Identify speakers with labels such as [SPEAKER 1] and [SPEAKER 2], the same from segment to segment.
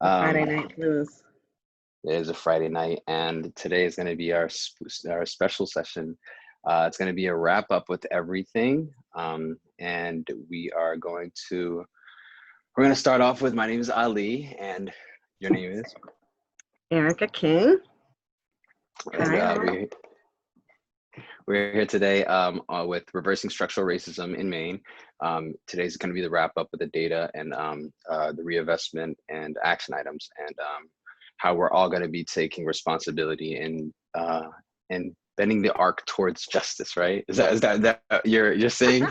[SPEAKER 1] The Friday
[SPEAKER 2] Um,
[SPEAKER 1] night blues.
[SPEAKER 2] it is a Friday night, and today is going to be our special session. It's going to be a wrap up with everything, and we're going to start off with, my name is Ali, and your name is.
[SPEAKER 1] Erica King.
[SPEAKER 2] And
[SPEAKER 1] Hi, all.
[SPEAKER 2] we're here today with reversing structural racism in Maine. Today's going to be the wrap up with the data and the reinvestment and action items, and how we're all going to be taking responsibility in bending the arc towards justice. Right? Is that you're saying?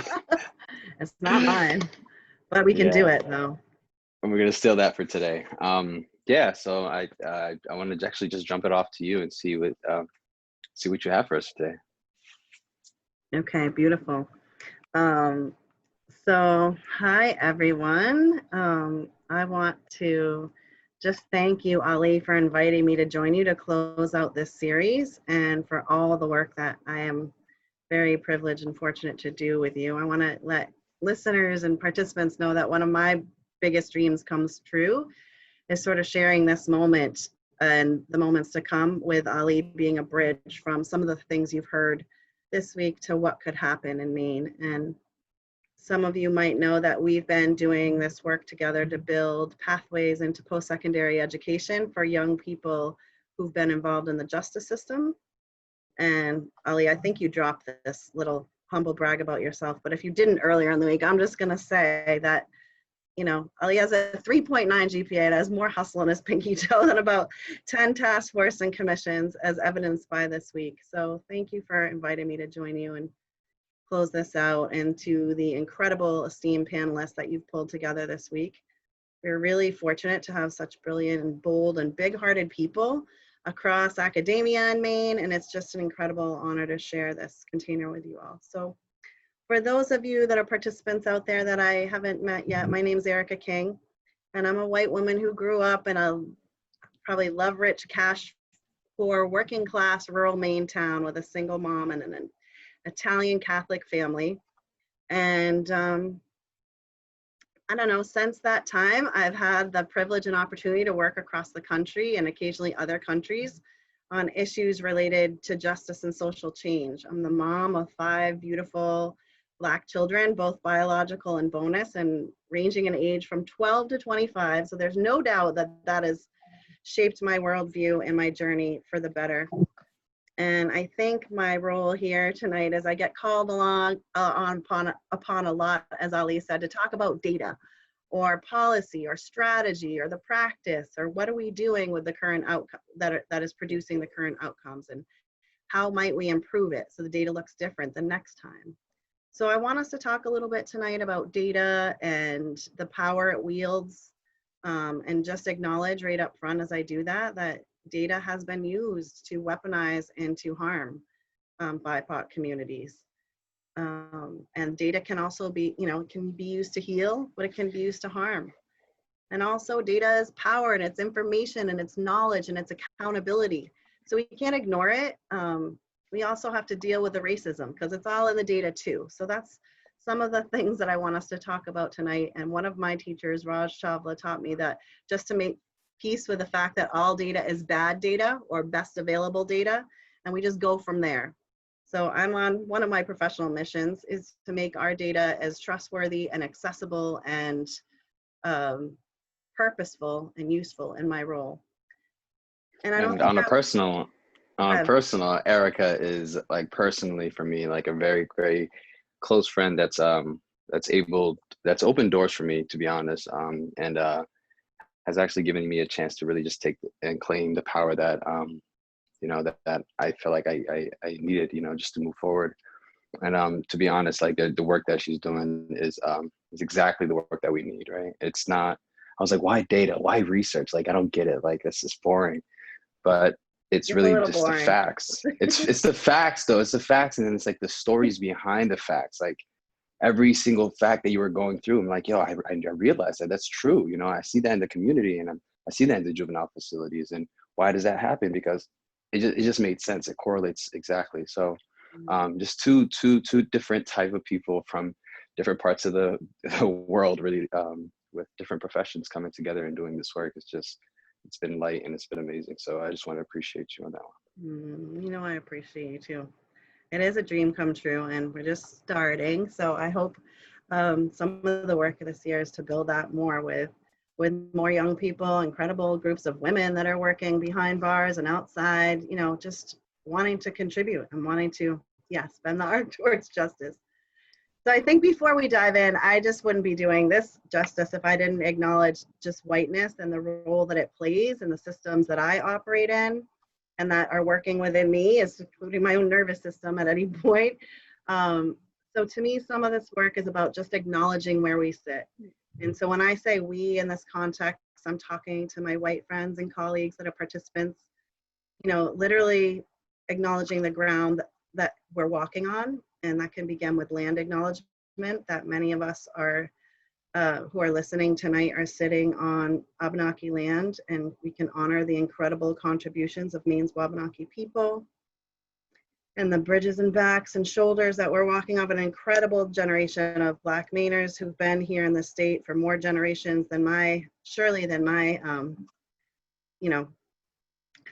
[SPEAKER 1] It's not mine, but we can do
[SPEAKER 2] Yeah,
[SPEAKER 1] it though.
[SPEAKER 2] and we're going to steal that for today. Yeah, so I want to actually just jump it off to you and see what you have for us today.
[SPEAKER 1] Okay, beautiful. So hi everyone. I want to just thank you, Ali, for inviting me to join you to close out this series and for all the work that I am very privileged and fortunate to do with you. I want to let listeners and participants know that one of my biggest dreams comes true is sort of sharing this moment and the moments to come with Ali being a bridge from some of the things you've heard this week to what could happen in Maine. And some of you might know that we've been doing this work together to build pathways into post-secondary education for young people who've been involved in the justice system. And Ali, I think you dropped this little humble brag about yourself, but if you didn't earlier in the week, I'm just gonna say that, you know, Ali has a 3.9 GPA and has more hustle in his pinky toe than about 10 task force and commissions, as evidenced by this week. So thank you for inviting me to join you and close this out, and to the incredible esteemed panelists that you've pulled together this week. We're really fortunate to have such brilliant and bold and big-hearted people across academia in Maine, and it's just an incredible honor to share this container with you all. So for those of you that are participants out there that I haven't met yet, my name is Erica King, and I'm a white woman who grew up in a probably love-rich, cash-poor, working-class rural Maine town with a single mom and an Italian Catholic family. And I don't know, since that time, I've had the privilege and opportunity to work across the country and occasionally other countries on issues related to justice and social change. I'm the mom of 5 beautiful Black children, both biological and bonus, and ranging in age from 12 to 25. So there's no doubt that that has shaped my worldview and my journey for the better. And I think my role here tonight is I get called upon a lot, as Ali said, to talk about data or policy or strategy or the practice, or what are we doing with the current outcome that is producing the current outcomes, and how might we improve it so the data looks different the next time. So I want us to talk a little bit tonight about data and the power it wields, and just acknowledge right up front as I do that data has been used to weaponize and to harm BIPOC communities. And data can also be, you know, can be used to heal, but it can be used to harm. And also data is power, and it's information, and it's knowledge, and it's accountability. So we can't ignore it. We also have to deal with the racism because it's all in the data too. So that's some of the things that I want us to talk about tonight. And one of my teachers, Raj Chavla, taught me that just to make peace with the fact that all data is bad data or best available data, and we just go from there. So I'm on one of my professional missions is to make our data as trustworthy and accessible and purposeful and useful in my role. And I don't
[SPEAKER 2] And
[SPEAKER 1] think
[SPEAKER 2] on a personal, Erica is, like, personally for me, like, a very, very close friend that's opened doors for me, to be honest, and has actually given me a chance to really just take and claim the power that that I feel like I needed, just to move forward. And to be honest, like, the work that she's doing is exactly the work that we need, right? It's not, I was like, why data? Why research? Like, I don't get it. Like, this is boring. But it's
[SPEAKER 1] it's a
[SPEAKER 2] really
[SPEAKER 1] little
[SPEAKER 2] just the
[SPEAKER 1] boring.
[SPEAKER 2] facts. It's the facts, though. It's the facts, and then it's like the stories behind the facts. Like, every single fact that you were going through, I'm like, yo, I realized that that's true. I see that in the community, and I see that in the juvenile facilities. And why does that happen? Because it just made sense. It correlates exactly. So just two different type of people from different parts of the world really with different professions coming together and doing this work. It's been light and it's been amazing. So I just want to appreciate you on that one.
[SPEAKER 1] You know, I appreciate you too. It is a dream come true, and we're just starting. So I hope some of the work of this year is to build that more with more young people, incredible groups of women that are working behind bars and outside, you know, just wanting to contribute and wanting to, spend the art towards justice. So I think before we dive in, I just wouldn't be doing this justice if I didn't acknowledge just whiteness and the role that it plays in the systems that I operate in and that are working within me, including my own nervous system at any point. So to me, some of this work is about just acknowledging where we sit. And so when I say we in this context, I'm talking to my white friends and colleagues that are participants, you know, literally acknowledging the ground that we're walking on. And that can begin with land acknowledgement, that many of us are, who are listening tonight, are sitting on Abenaki land, and we can honor the incredible contributions of Maine's Wabanaki people and the bridges and backs and shoulders that we're walking off, an incredible generation of Black Mainers who've been here in the state for more generations than my, you know,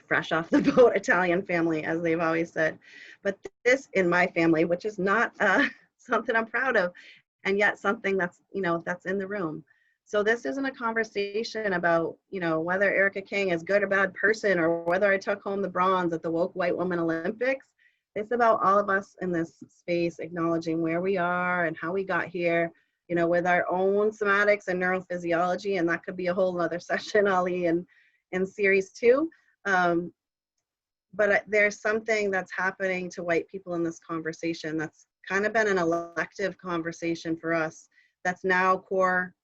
[SPEAKER 1] fresh off the boat Italian family, as they've always said. But this in my family, which is not something I'm proud of, and yet something that's, you know, that's in the room. So this isn't a conversation about, you know, whether Erica King is good or bad person, or whether I took home the bronze at the Woke White Woman Olympics. It's about all of us in this space acknowledging where we are and how we got here, you know, with our own somatics and neurophysiology. And that could be a whole other session, Ali, in series 2. But there's something that's happening to white people in this conversation that's kind of been an elective conversation for us that's now core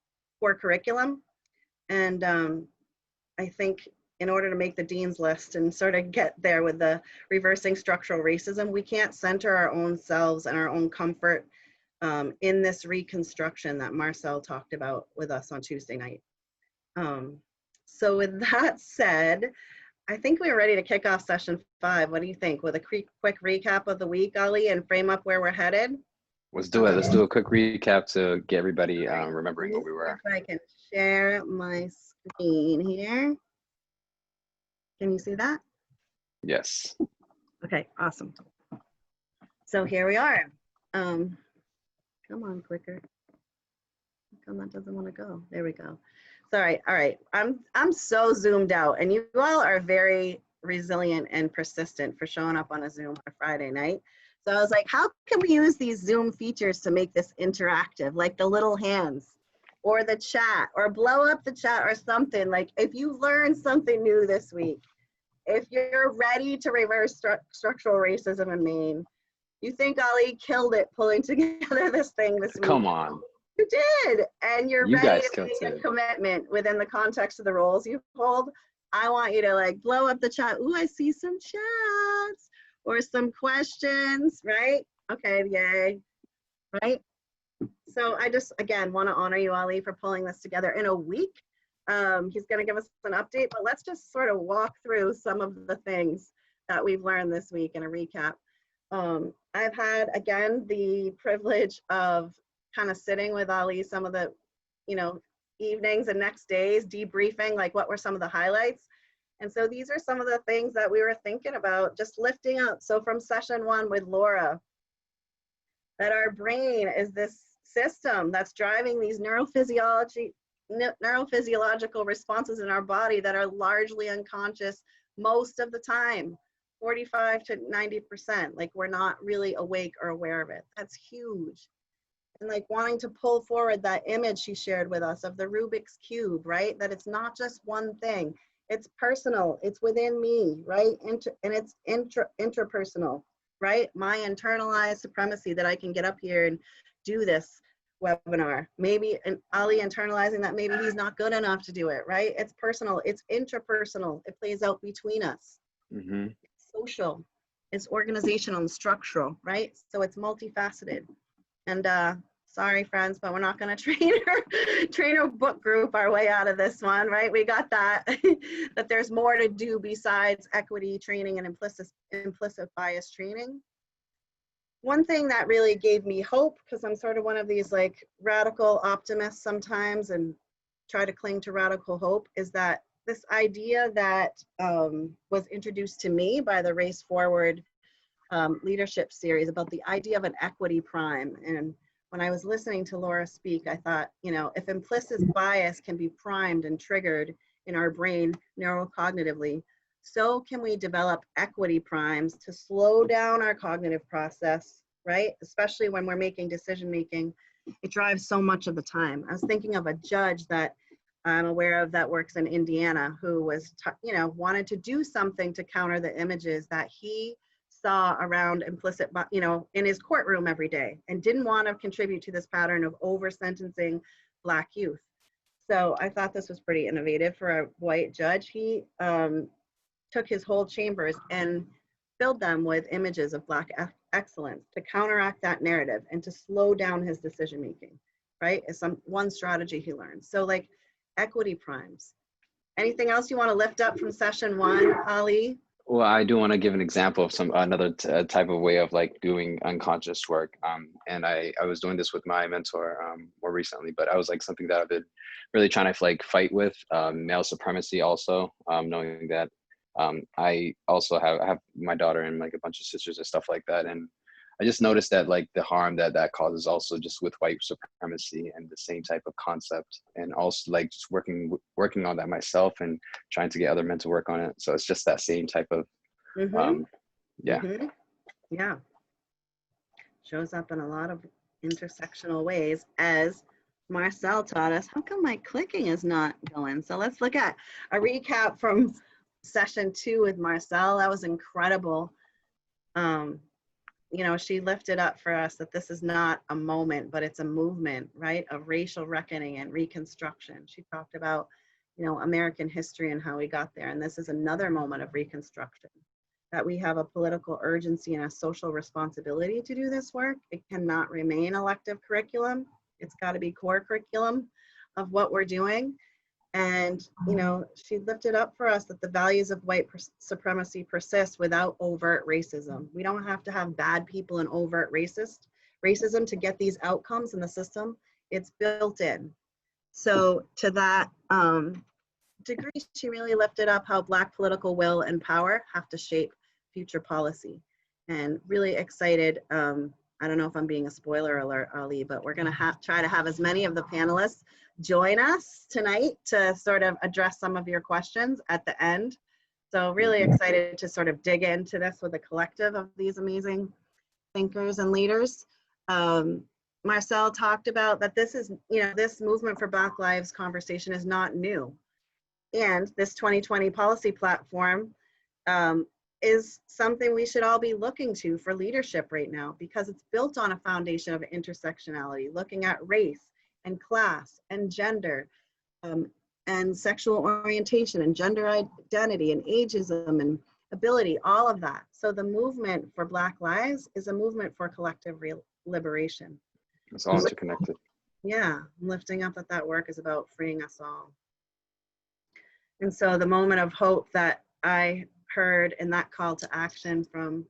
[SPEAKER 1] curriculum. And I think in order to make the dean's list and sort of get there with the reversing structural racism, we can't center our own selves and our own comfort in this reconstruction that Marcel talked about with us on Tuesday night. So with that said, I think we're ready to kick off session 5. What do you think? With a quick recap of the week, Ali, and frame up where we're headed?
[SPEAKER 2] Let's do it. Let's do a quick recap to get everybody remembering where we were.
[SPEAKER 1] If I can share my screen here. Can you see that?
[SPEAKER 2] Yes.
[SPEAKER 1] Okay, awesome. So here we are. Come on, clicker. Come on, doesn't want to go. There we go. Sorry. All right. I'm so zoomed out, and you all are very resilient and persistent for showing up on a Zoom on a Friday night. So I was like, how can we use these Zoom features to make this interactive, like the little hands or the chat, or blow up the chat or something? Like, if you learned something new this week, if you're ready to reverse structural racism in Maine, you think Ali killed it pulling together this thing this week.
[SPEAKER 2] Come on.
[SPEAKER 1] You did, and you're ready to make a
[SPEAKER 2] it.
[SPEAKER 1] commitment within the context of the roles you hold. I want you to like blow up the chat. Ooh, I see some chats or some questions, right? Okay, yay, right? So I just, again, want to honor you, Ali, for pulling this together in a week. He's going to give us an update, but let's just sort of walk through some of the things that we've learned this week in a recap. I've had, again, the privilege of kind of sitting with Ali some of the, you know, evenings and next days, debriefing, like what were some of the highlights. And so these are some of the things that we were thinking about, just lifting up. So from session 1 with Laura, that our brain is this system that's driving these neurophysiological responses in our body that are largely unconscious most of the time, 45 to 90%. Like, we're not really awake or aware of it. That's huge. And like wanting to pull forward that image she shared with us of the Rubik's Cube, right? That it's not just one thing. It's personal, it's within me, right? And it's interpersonal, right? My internalized supremacy that I can get up here and do this webinar. Maybe Ali internalizing that maybe he's not good enough to do it, right? It's personal, it's interpersonal. It plays out between us.
[SPEAKER 2] Mm-hmm.
[SPEAKER 1] It's social, it's organizational and structural, right? So it's multifaceted. And sorry, friends, but we're not going to train our book group our way out of this one, right? We got that, that there's more to do besides equity training and implicit bias training. One thing that really gave me hope, because I'm sort of one of these like radical optimists sometimes, and try to cling to radical hope is that this idea that was introduced to me by the Race Forward leadership series about the idea of an equity prime. And when I was listening to Laura speak, I thought, you know, if implicit bias can be primed and triggered in our brain neurocognitively, so can we develop equity primes to slow down our cognitive process, right? Especially when we're making decision making. It drives so much of the time. I was thinking of a judge that I'm aware of that works in Indiana who was, you know, wanted to do something to counter the images that he saw around implicit, you know, in his courtroom every day, and didn't want to contribute to this pattern of over sentencing Black youth. So I thought this was pretty innovative for a white judge. He took his whole chambers and filled them with images of Black excellence to counteract that narrative and to slow down his decision making, right? Is one strategy he learned. So like equity primes. Anything else you want to lift up from session 1, Ali?
[SPEAKER 2] Well, I do want to give an example of another type of way of like doing unconscious work. And I was doing this with my mentor more recently, but I was like something that I've been really trying to like fight with male supremacy also, knowing that I also have my daughter and like a bunch of sisters and stuff like that. And I just noticed that like the harm that causes also just with white supremacy and the same type of concept, and also like just working on that myself and trying to get other men to work on it. So it's just that same type of yeah.
[SPEAKER 1] Yeah, shows up in a lot of intersectional ways, as Marcel taught us. How come my clicking is not going? So let's look at a recap from session 2 with Marcel. That was incredible. You know, she lifted up for us that this is not a moment, but it's a movement, right, of racial reckoning and reconstruction. She talked about, you know, American history and how we got there. And this is another moment of reconstruction, that we have a political urgency and a social responsibility to do this work. It cannot remain elective curriculum. It's got to be core curriculum of what we're doing. And, you know, she lifted up for us that the values of white supremacy persist without overt racism. We don't have to have bad people and overt racism to get these outcomes in the system. It's built in. So to that degree, she really lifted up how Black political will and power have to shape future policy. And really excited. I don't know if I'm being a spoiler alert, Ali, but we're going to try to have as many of the panelists join us tonight to sort of address some of your questions at the end. So really excited to sort of dig into this with a collective of these amazing thinkers and leaders. Marcel talked about that this is, you know, this movement for Black Lives conversation is not new. And this 2020 policy platform is something we should all be looking to for leadership right now, because it's built on a foundation of intersectionality, looking at race and class and gender and sexual orientation and gender identity and ageism and ability, all of that. So the movement for Black Lives is a movement for collective liberation.
[SPEAKER 2] It's all interconnected.
[SPEAKER 1] Yeah, lifting up that work is about freeing us all. And so the moment of hope that I heard in that call to action from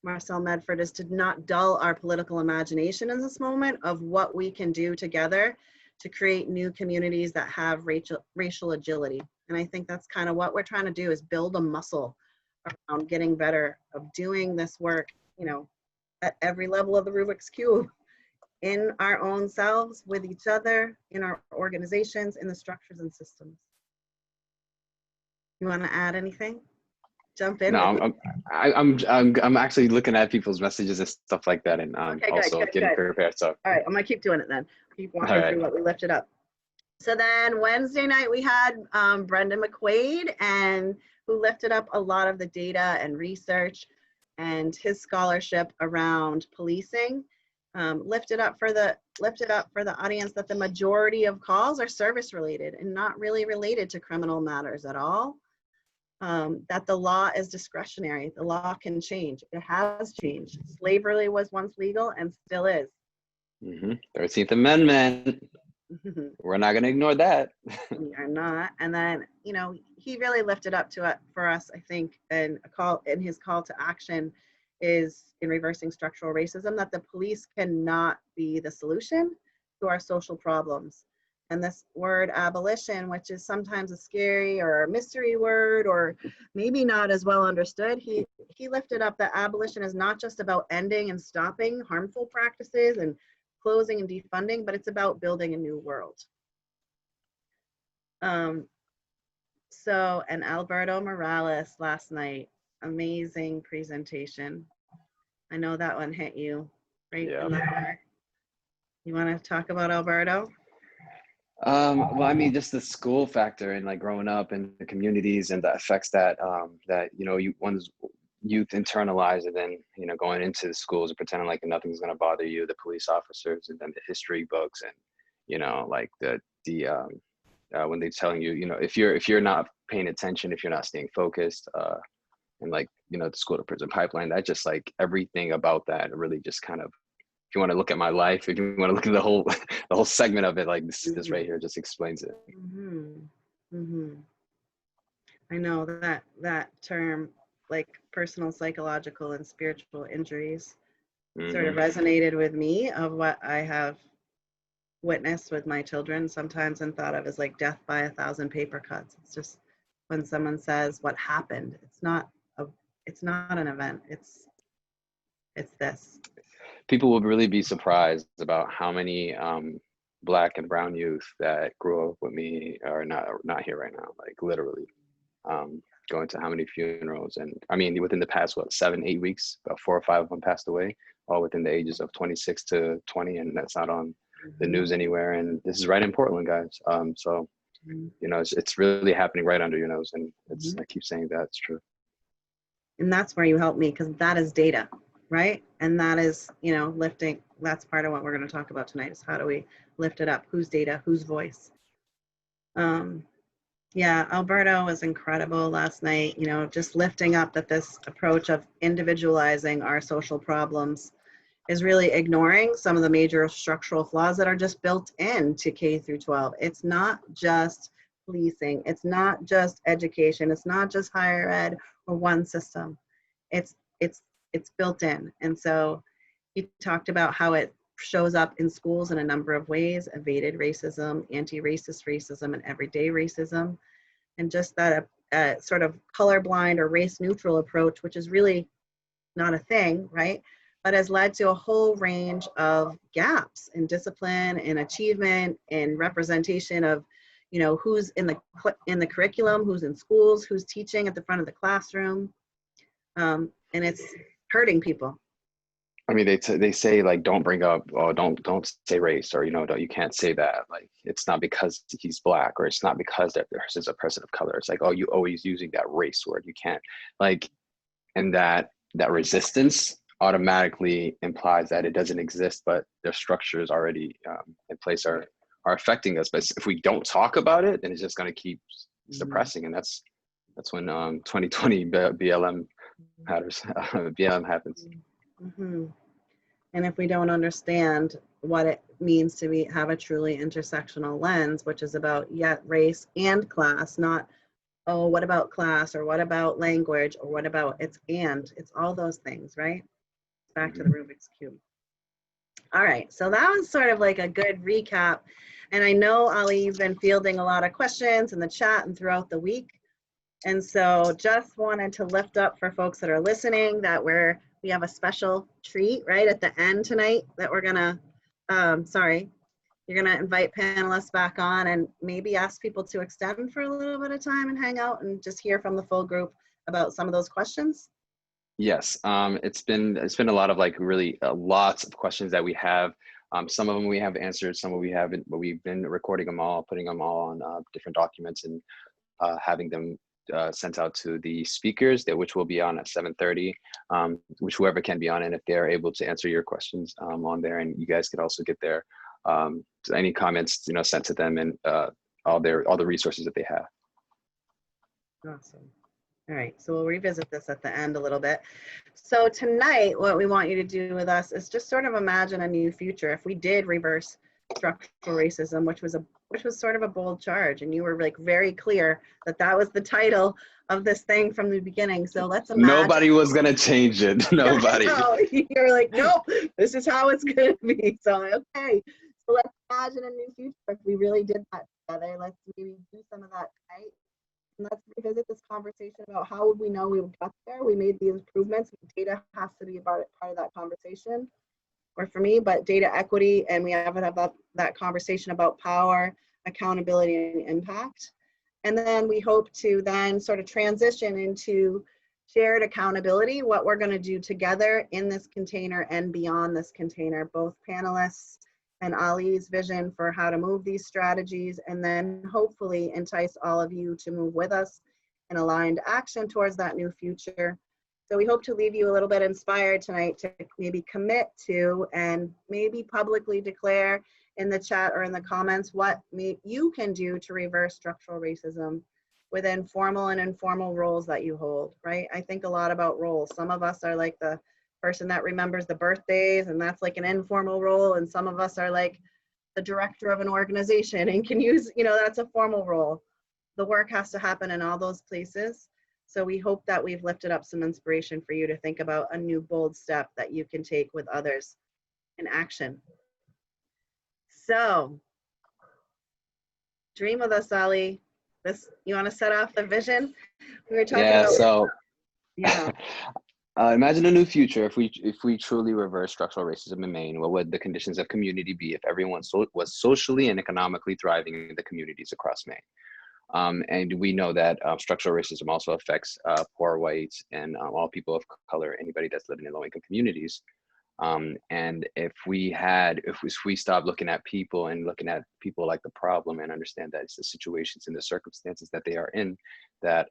[SPEAKER 1] Marcel Medford is to not dull our political imagination in this moment of what we can do together to create new communities that have racial agility. And I think that's kind of what we're trying to do, is build a muscle around getting better of doing this work, you know, at every level of the Rubik's Cube, in our own selves, with each other, in our organizations, in the structures and systems. You want to add anything? Jump in.
[SPEAKER 2] No, I'm actually looking at people's messages and stuff like that, and
[SPEAKER 1] okay,
[SPEAKER 2] also
[SPEAKER 1] good,
[SPEAKER 2] getting
[SPEAKER 1] good.
[SPEAKER 2] prepared. So
[SPEAKER 1] all right, I'm gonna keep doing it then. Keep walking through what we lifted up. So then Wednesday night we had Brendan McQuaid, and who lifted up a lot of the data and research and his scholarship around policing. Lifted up for the audience that the majority of calls are service related and not really related to criminal matters at all. That the law is discretionary. The law can change. It has changed. Slavery was once legal and still is.
[SPEAKER 2] 13th Amendment. We're not going to ignore that.
[SPEAKER 1] We are not. And then, you know, he really lifted up to it for us, I think, and his call to action is in reversing structural racism, that the police cannot be the solution to our social problems. And this word abolition, which is sometimes a scary or a mystery word, or maybe not as well understood, he lifted up that abolition is not just about ending and stopping harmful practices and closing and defunding, but it's about building a new world. And Alberto Morales last night, amazing presentation. I know that one hit you right in the heart. You want to talk about Alberto?
[SPEAKER 2] Well, I mean, just the school factor and like growing up in the communities and the effects that that one's youth internalize, and then going into the schools and pretending like nothing's gonna bother you. The police officers and then the history books and like the when they're telling you if you're not paying attention, if you're not staying focused, and like the school to prison pipeline, that just like everything about that really just kind of, if you want to look at my life, if you want to look at the whole segment of it, like this right here just explains it.
[SPEAKER 1] I know that term, like personal, psychological, and spiritual injuries, sort of resonated with me, of what I have witnessed with my children sometimes and thought of as like death by 1,000 paper cuts. It's just when someone says what happened, it's not an event. It's this.
[SPEAKER 2] People will really be surprised about how many Black and brown youth that grew up with me are not here right now, like literally. Going to how many funerals, and I mean within the past 7-8 weeks, about 4 or 5 of them passed away, all within the ages of 26 to 20, and that's not on the news anywhere. And this is right in Portland, guys. So it's really happening right under your nose, and I keep saying that's true.
[SPEAKER 1] And that's where you help me, because that is data, right? And that is lifting. That's part of what we're going to talk about tonight, is how do we lift it up? Whose data? Whose voice? Yeah, Alberto was incredible last night, just lifting up that this approach of individualizing our social problems is really ignoring some of the major structural flaws that are just built into K through 12. It's not just policing, it's not just education, it's not just higher ed or one system. It's built in. And so he talked about how it shows up in schools in a number of ways: evaded racism, anti-racist racism, and everyday racism. And just that sort of colorblind or race neutral approach, which is really not a thing, right? But has led to a whole range of gaps in discipline, in achievement, in representation of, who's in the curriculum, who's in schools, who's teaching at the front of the classroom. And it's hurting people.
[SPEAKER 2] I mean, they say like, don't bring up, don't say race, or you can't say that. Like, it's not because he's Black, or it's not because that there's a person of color. It's like, oh, you always using that race word. You can't, like, and that resistance automatically implies that it doesn't exist, but their structures already in place are affecting us. But if we don't talk about it, then it's just going to keep suppressing, and that's when 2020 BLM matters. BLM happens.
[SPEAKER 1] And if we don't understand what it means to have a truly intersectional lens, which is about race and class, not, oh, what about class, or what about language, or what about it's all those things, right? Back to the Rubik's Cube. All right, so that was sort of like a good recap. And I know, Ali, you've been fielding a lot of questions in the chat and throughout the week. And so just wanted to lift up for folks that are listening that we have a special treat right at the end tonight that we're gonna, you're gonna invite panelists back on and maybe ask people to extend for a little bit of time and hang out and just hear from the full group about some of those questions.
[SPEAKER 2] Yes, it's been a lot of like really lots of questions that we have. Some of them we have answered, some of we haven't, but we've been recording them all, putting them all on different documents, and having them sent out to the speakers, which will be on at 7:30, which whoever can be on, and if they're able to answer your questions on there, and you guys could also get their any comments sent to them, and all the resources that they have.
[SPEAKER 1] Awesome. All right, so we'll revisit this at the end a little bit. So tonight, what we want you to do with us is just sort of imagine a new future. If we did reverse structural racism, which was sort of a bold charge, and you were like very clear that was the title of this thing from the beginning. So let's imagine.
[SPEAKER 2] Nobody was gonna change it. Nobody.
[SPEAKER 1] No, you're like, nope, this is how it's gonna be. So okay, So let's imagine a new future if we really did that together. Let's maybe do some of that tonight. And let's revisit this conversation about how would we know we got there. We made the improvements. Data has to be part of that conversation, or for me, but data equity, and we have to have that conversation about power, accountability, and impact. And then we hope to then sort of transition into shared accountability, what we're going to do together in this container and beyond this container, both panelists and Ali's vision for how to move these strategies, and then hopefully entice all of you to move with us in aligned action towards that new future. So we hope to leave you a little bit inspired tonight to maybe commit to and maybe publicly declare in the chat or in the comments what you can do to reverse structural racism within formal and informal roles that you hold, right? I think a lot about roles. Some of us are like the person that remembers the birthdays, and that's like an informal role, and some of us are like the director of an organization and can use, that's a formal role. The work has to happen in all those places. So we hope that we've lifted up some inspiration for you to think about a new bold step that you can take with others in action. So dream with us, Ali. You want to set off the vision? We were talking about.
[SPEAKER 2] So
[SPEAKER 1] yeah.
[SPEAKER 2] Imagine a new future if we truly reverse structural racism in Maine. What would the conditions of community be if everyone was socially and economically thriving in the communities across Maine? And we know that structural racism also affects poor whites and all people of color, anybody that's living in low-income communities. And if we stop looking at people and looking at people like the problem and understand that it's the situations and the circumstances that they are in that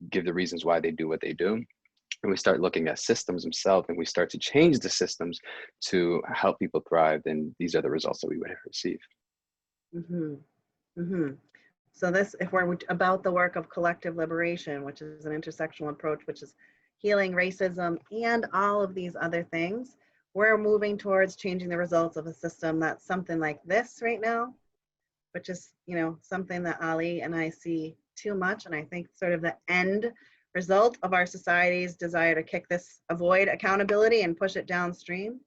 [SPEAKER 2] give the reasons why they do what they do, and we start looking at systems themselves and we start to change the systems to help people thrive, then these are the results that we would receive.
[SPEAKER 1] Mm-hmm. Mm-hmm. So if we're about the work of collective liberation, which is an intersectional approach, which is healing racism and all of these other things, we're moving towards changing the results of a system that's something like this right now, which is, something that Ali and I see too much. And I think sort of the end result of our society's desire to avoid accountability and push it downstream.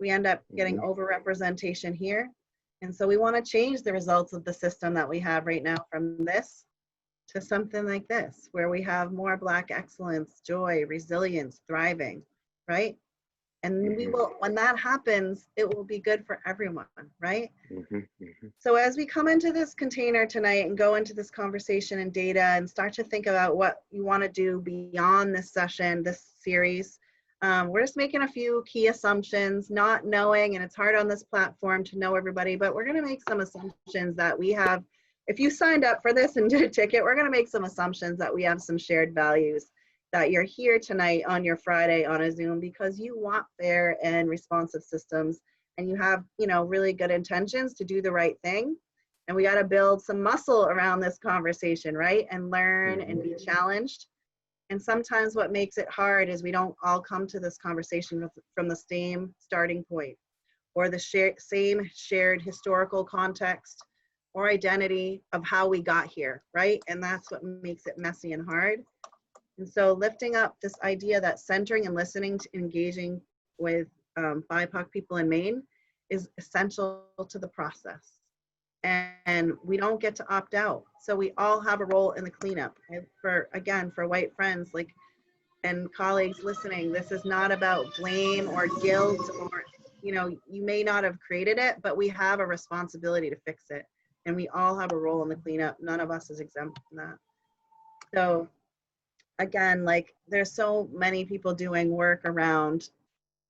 [SPEAKER 1] We end up getting overrepresentation here. And so we want to change the results of the system that we have right now from this to something like this, where we have more Black excellence, joy, resilience, thriving, right? And we will, when that happens, it will be good for everyone, right? So as we come into this container tonight and go into this conversation and data and start to think about what you want to do beyond this session, this series, we're just making a few key assumptions, not knowing, and it's hard on this platform to know everybody, but we're going to make some assumptions that we have. If you signed up for this and did a ticket, we're going to make some assumptions that we have some shared values, that you're here tonight on your Friday on a Zoom because you want fair and responsive systems, and you have, really good intentions to do the right thing. And we got to build some muscle around this conversation, right? And learn and be challenged. And sometimes what makes it hard is we don't all come to this conversation from the same starting point or the same shared historical context or identity of how we got here, right? And that's what makes it messy and hard. And so lifting up this idea that centering and listening to engaging with BIPOC people in Maine is essential to the process. And we don't get to opt out. So we all have a role in the cleanup. And for white friends and colleagues listening, this is not about blame or guilt or, you may not have created it, but we have a responsibility to fix it. And we all have a role in the cleanup. None of us is exempt from that. So again, there's so many people doing work around,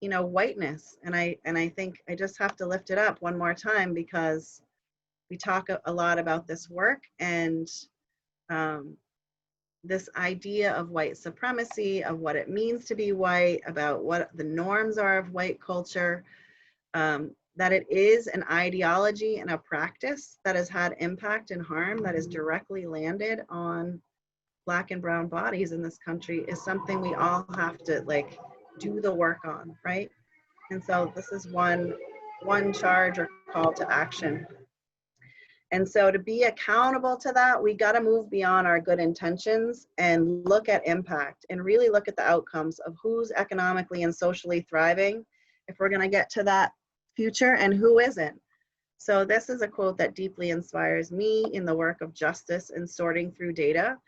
[SPEAKER 1] whiteness. And I think I just have to lift it up one more time because we talk a lot about this work and this idea of white supremacy, of what it means to be white, about what the norms are of white culture, that it is an ideology and a practice that has had impact and harm that is directly landed on Black and brown bodies in this country is something we all have to do the work on, right? And so this is one charge or call to action. And so to be accountable to that, we got to move beyond our good intentions and look at impact and really look at the outcomes of who's economically and socially thriving. If we're going to get to that future and who isn't. So this is a quote that deeply inspires me in the work of justice and sorting through data.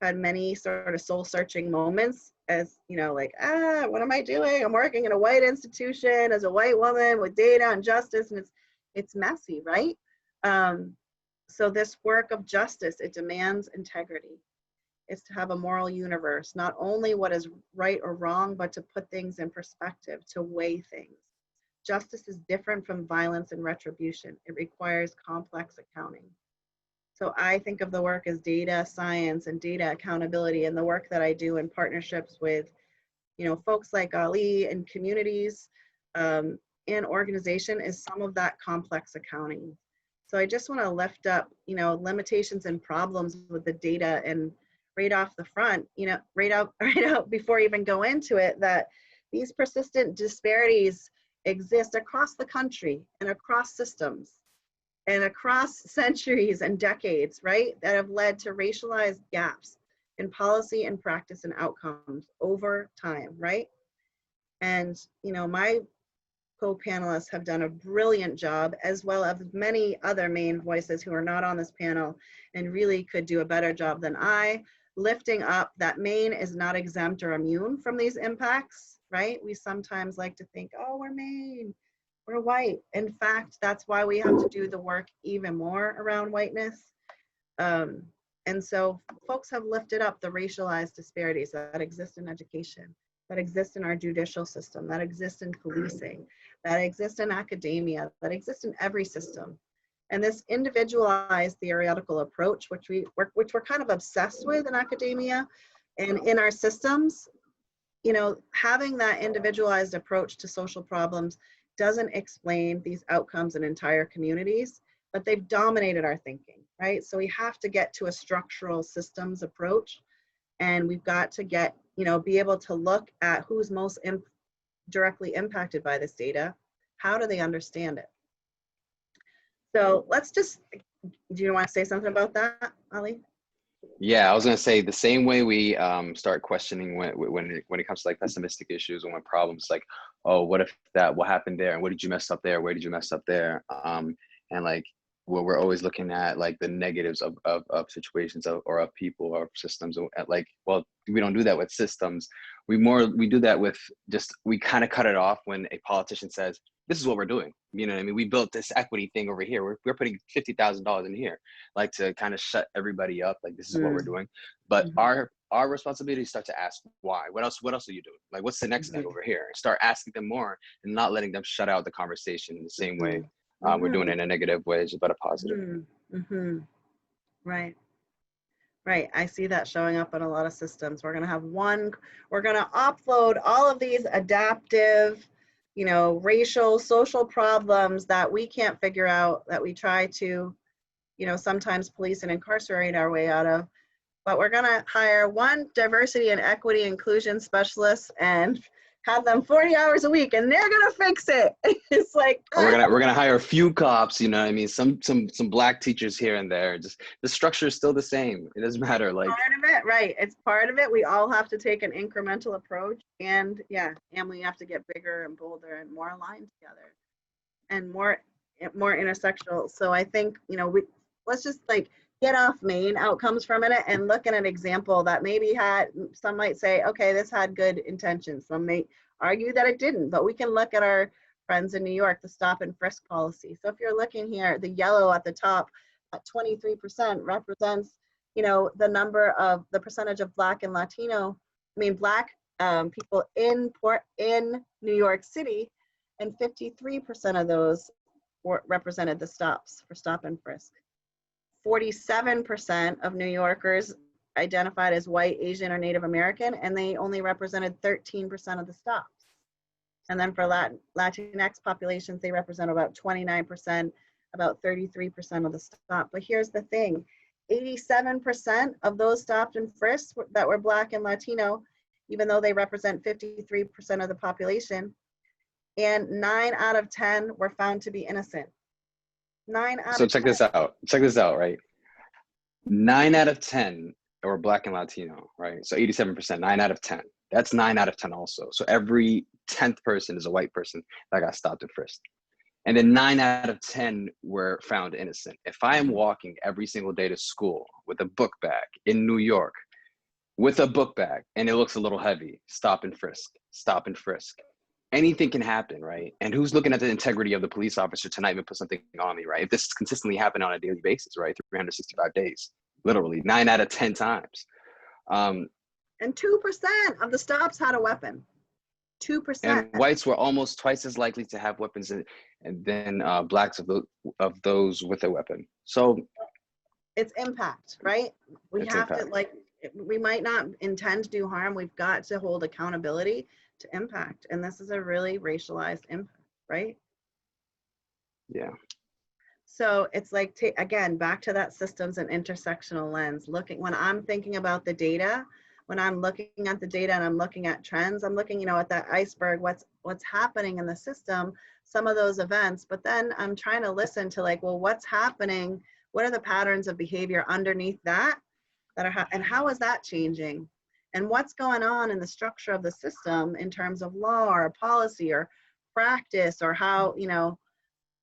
[SPEAKER 1] Had many sort of soul searching moments as, you know, like, what am I doing? I'm working in a white institution as a white woman with data and justice, and it's messy, right? So this work of justice, it demands integrity. It's to have a moral universe, not only what is right or wrong, but to put things in perspective, to weigh things. Justice is different from violence and retribution. It requires complex accounting. So I think of the work as data science and data accountability, and the work that I do in partnerships with, you know, folks like Ali and communities and organization is some of that complex accounting. So I just want to lift up, you know, limitations and problems with the data, and right off the front, you know, right out before I even go into it, that these persistent disparities exist across the country and across systems and across centuries and decades, right? That have led to racialized gaps in policy and practice and outcomes over time, right? And, you know, my co-panelists have done a brilliant job, as well as many other Maine voices who are not on this panel and really could do a better job than I, lifting up that Maine is not exempt or immune from these impacts, right? We sometimes like to think, oh, we're Maine, we're white. In fact, that's why we have to do the work even more around whiteness. And so folks have lifted up the racialized disparities that exist in education, that exist in our judicial system, that exist in policing, that exist in academia, that exist in every system. And this individualized theoretical approach, which we're kind of obsessed with in academia and in our systems, you know, having that individualized approach to social problems doesn't explain these outcomes in entire communities, but they've dominated our thinking, right? So we have to get to a structural systems approach, and we've got to get, you know, be able to look at who's most directly impacted by this data. How do they understand it? So let's just, do you want to say something about that, Ali?
[SPEAKER 2] Yeah, I was gonna say the same way we start questioning when it comes to like pessimistic issues and when problems like, oh, what if that, what happened there, and what did you mess up there, where did you mess up there, and like where we're always looking at like the negatives of situations or of people or systems, at like, well, we don't do that with systems. We do that with just, we kind of cut it off when a politician says, this is what we're doing. You know what I mean? We built this equity thing over here. We're putting $50,000 in here, like to kind of shut everybody up. Like, this is what we're doing. But our responsibility is start to ask why. What else are you doing? Like, what's the next thing over here? Start asking them more and not letting them shut out the conversation in the same way we're doing it in a negative way, but a positive.
[SPEAKER 1] Right. Right, I see that showing up in a lot of systems. We're gonna offload all of these adaptive, you know, racial, social problems that we can't figure out, that we try to, you know, sometimes police and incarcerate our way out of. But we're gonna hire one diversity and equity inclusion specialist and have them 40 hours a week, and they're gonna fix it. It's like,
[SPEAKER 2] we're gonna hire a few cops, you know what I mean? Some black teachers here and there. Just the structure is still the same. It doesn't matter. Like,
[SPEAKER 1] part of it, right? It's part of it. We all have to take an incremental approach, and and we have to get bigger and bolder and more aligned together, and more intersectional. So I think, you know, let's just like get off Maine outcomes for a minute and look at an example that maybe had, some might say, okay, this had good intentions. Some may argue that it didn't, but we can look at our friends in New York, the stop and frisk policy. So if you're looking here, the yellow at the top at 23% represents, you know, the percentage of Black and Latino, Black people in New York City, and 53% of those represented the stops for stop and frisk. 47% of New Yorkers identified as white, Asian, or Native American, and they only represented 13% of the stops. And then for Latinx populations, they represent about 29%, about 33% of the stop. But here's the thing, 87% of those stopped and frisked that were Black and Latino, even though they represent 53% of the population, and 9 out of 10 were found to be innocent. 9 out
[SPEAKER 2] so
[SPEAKER 1] of
[SPEAKER 2] check
[SPEAKER 1] 10.
[SPEAKER 2] this out. Check this out, right? 9 out of 10 were Black and Latino, right? So 87%, 9 out of 10. That's 9 out of 10 also. So every 10th person is a white person that got stopped and frisked. And then 9 out of 10 were found innocent. If I am walking every single day to school with a book bag in New York, with a book bag, and it looks a little heavy, stop and frisk, stop and frisk. Anything can happen, right? And who's looking at the integrity of the police officer to not even put something on me, right? If this consistently happened on a daily basis, right? 365 days, literally 9 out of 10 times.
[SPEAKER 1] And 2% of the stops had a weapon. 2%.
[SPEAKER 2] And whites were almost twice as likely to have weapons than blacks of those with a weapon. So
[SPEAKER 1] it's impact, right? We have
[SPEAKER 2] impact.
[SPEAKER 1] to, like, we might not intend to do harm. We've got to hold accountability to impact. And this is a really racialized impact, right?
[SPEAKER 2] Yeah.
[SPEAKER 1] So it's like, again, back to that systems and intersectional lens. Looking, when I'm thinking about the data, when I'm looking at the data and I'm looking at trends, I'm looking, you know, at that iceberg, what's happening in the system, some of those events, but then I'm trying to listen to, like, well, what's happening? What are the patterns of behavior underneath that are, and how is that changing? And what's going on in the structure of the system in terms of law or policy or practice, or how, you know,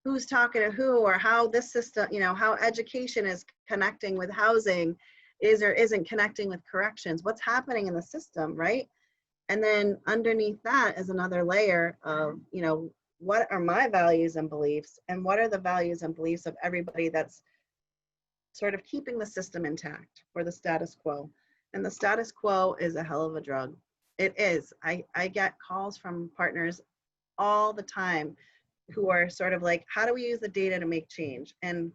[SPEAKER 1] who's talking to who, or how this system, you know, how education is connecting with housing, is or isn't connecting with corrections, what's happening in the system, right? And then underneath that is another layer of, you know, what are my values and beliefs, and what are the values and beliefs of everybody that's sort of keeping the system intact, or the status quo. And the status quo is a hell of a drug. It is. I get calls from partners all the time who are sort of like, how do we use the data to make change? And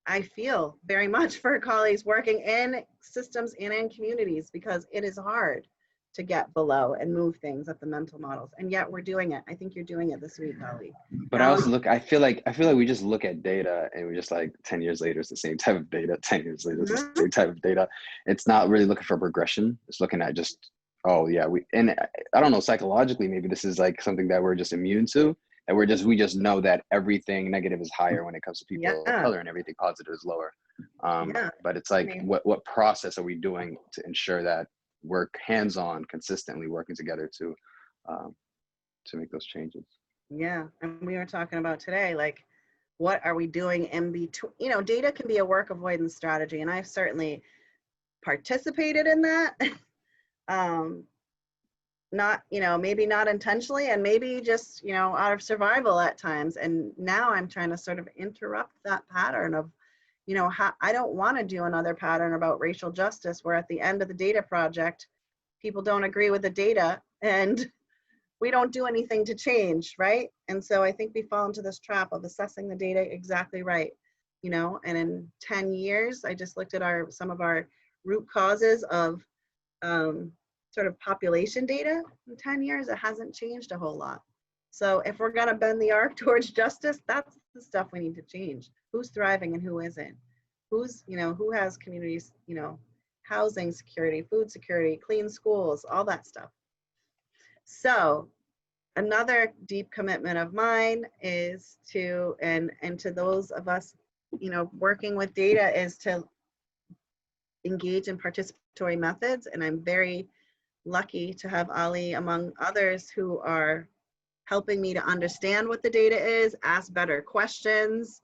[SPEAKER 1] I feel very much for colleagues working in systems and in communities, because it is hard to get below and move things at the mental models. And yet we're doing it. I think you're doing it this week, Ali.
[SPEAKER 2] But I feel like we just look at data and we just, like, 10 years later, it's the same type of data. 10 years later, it's the same type of data. It's not really looking for progression. It's looking at just, oh yeah, and I don't know, psychologically, maybe this is like something that we're just immune to. And we just know that everything negative is higher when it comes to people of color, and everything positive is lower. But it's like, what process are we doing to ensure that we're hands-on, consistently working together to make those changes?
[SPEAKER 1] Yeah, and we were talking about today, like, what are we doing in between? You know, data can be a work avoidance strategy, and I've certainly participated in that. Not, you know, maybe not intentionally, and maybe just, you know, out of survival at times. And now I'm trying to sort of interrupt that pattern of, you know, how I don't want to do another pattern about racial justice where at the end of the data project, people don't agree with the data and we don't do anything to change, right? And so I think we fall into this trap of assessing the data exactly right, you know. And in 10 years, I just looked at some of our root causes of sort of population data. In 10 years, it hasn't changed a whole lot. So if we're going to bend the arc towards justice, that's the stuff we need to change. Who's thriving and who isn't? Who's, you know, who has communities, you know, housing security, food security, clean schools, all that stuff. So another deep commitment of mine is to, and to those of us, you know, working with data, is to engage in participatory methods. And I'm very lucky to have Ali, among others, who are helping me to understand what the data is, ask better questions,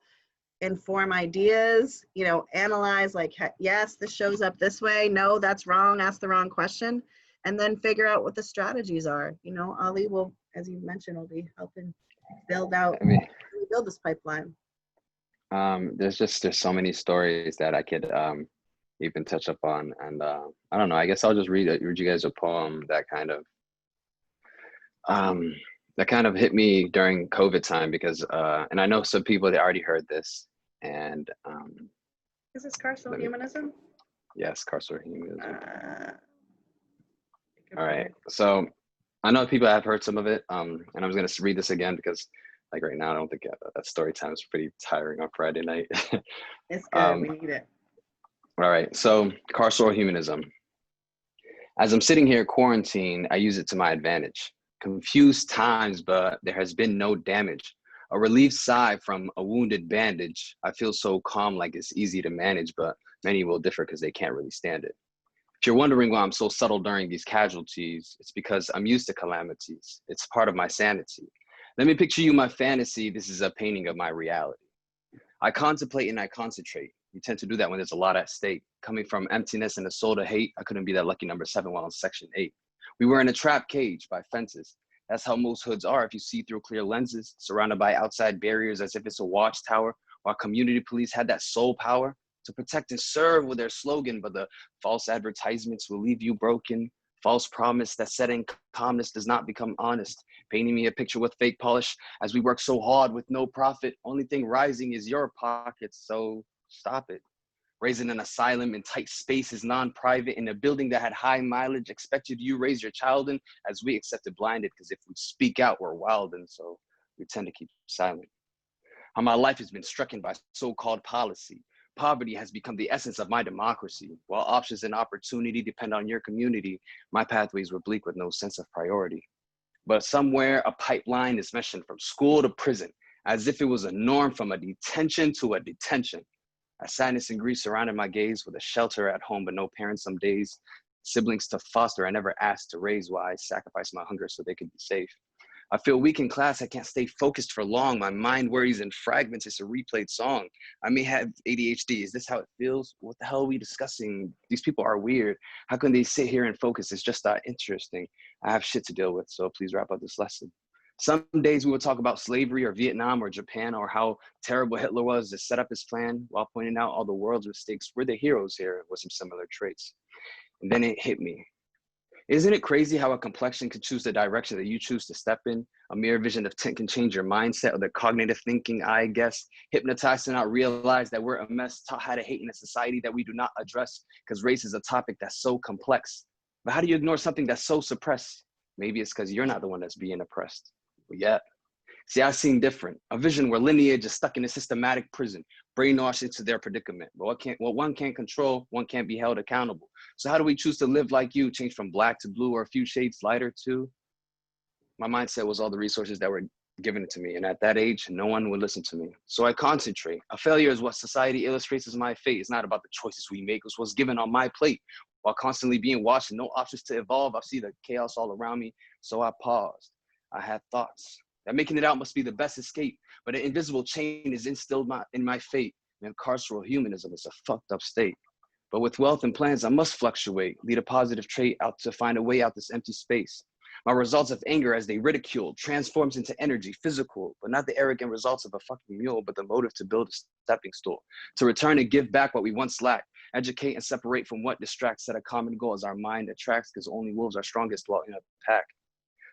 [SPEAKER 1] inform ideas, you know, analyze, like, yes, this shows up this way. No, that's wrong. Ask the wrong question. And then figure out what the strategies are. You know, Ali will, as you mentioned, will be helping build this pipeline.
[SPEAKER 2] There's so many stories that I could even touch up on, and I don't know, I guess I'll just read you guys a poem that kind of hit me during COVID time, because and I know some people that already heard this, and
[SPEAKER 1] is this carceral humanism?
[SPEAKER 2] Yes, carceral humanism. All right, so I know people have heard some of it, and I'm just gonna read this again because, like, right now I don't think that story time is pretty tiring on Friday night.
[SPEAKER 1] It's good. We need it.
[SPEAKER 2] All right, so carceral humanism. As I'm sitting here quarantined, I use it to my advantage. Confused times, but there has been no damage. A relief sigh from a wounded bandage. I feel so calm, like it's easy to manage, but many will differ because they can't really stand it. If you're wondering why I'm so subtle during these casualties, it's because I'm used to calamities. It's part of my sanity. Let me picture you my fantasy. This is a painting of my reality. I contemplate and I concentrate. We tend to do that when there's a lot at stake. Coming from emptiness and a soul to hate, I couldn't be that lucky number 7 while in section 8. We were in a trap cage by fences. That's how most hoods are if you see through clear lenses, surrounded by outside barriers as if it's a watchtower, while community police had that soul power to protect and serve with their slogan, but the false advertisements will leave you broken. False promise that setting calmness does not become honest. Painting me a picture with fake polish as we work so hard with no profit. Only thing rising is your pockets, so stop it. Raising an asylum in tight spaces, non-private, in a building that had high mileage, expected you raise your child in, as we accepted blinded, because if we speak out, we're wild, and so we tend to keep silent. How my life has been stricken by so-called policy. Poverty has become the essence of my democracy. While options and opportunity depend on your community, my pathways were bleak with no sense of priority. But somewhere a pipeline is mentioned from school to prison, as if it was a norm from a detention to a detention. As sadness and grief surrounded my gaze with a shelter at home, but no parents some days, siblings to foster, I never asked to raise why I sacrificed my hunger so they could be safe. I feel weak in class. I can't stay focused for long. My mind worries in fragments. It's a replayed song. I may have ADHD. Is this how it feels? What the hell are we discussing? These people are weird. How can they sit here and focus? It's just that interesting. I have shit to deal with, so please wrap up this lesson. Some days we will talk about slavery or Vietnam or Japan or how terrible Hitler was to set up his plan while pointing out all the world's mistakes. We're the heroes here with some similar traits. And then it hit me. Isn't it crazy how a complexion can choose the direction that you choose to step in? A mere vision of tint can change your mindset or the cognitive thinking, I guess. Hypnotized to not realize that we're a mess, taught how to hate in a society that we do not address because race is a topic that's so complex. But how do you ignore something that's so suppressed? Maybe it's because you're not the one that's being oppressed. But yeah. See, I've seen different. A vision where lineage is stuck in a systematic prison, brainwashed into their predicament. But what one can't control, one can't be held accountable. So how do we choose to live like you, change from black to blue or a few shades lighter too? My mindset was all the resources that were given to me. And at that age, no one would listen to me. So I concentrate. A failure is what society illustrates as my fate. It's not about the choices we make. It's what's given on my plate. While constantly being watched and no options to evolve, I see the chaos all around me. So I paused. I had thoughts. That making it out must be the best escape, but an invisible chain is instilled in my fate. And carceral humanism is a fucked up state. But with wealth and plans, I must fluctuate, lead a positive trait out to find a way out this empty space. My results of anger as they ridicule transforms into energy, physical, but not the arrogant results of a fucking mule, but the motive to build a stepping stool, to return and give back what we once lacked, educate and separate from what distracts, set a common goal as our mind attracts, because only wolves are strongest while in a pack.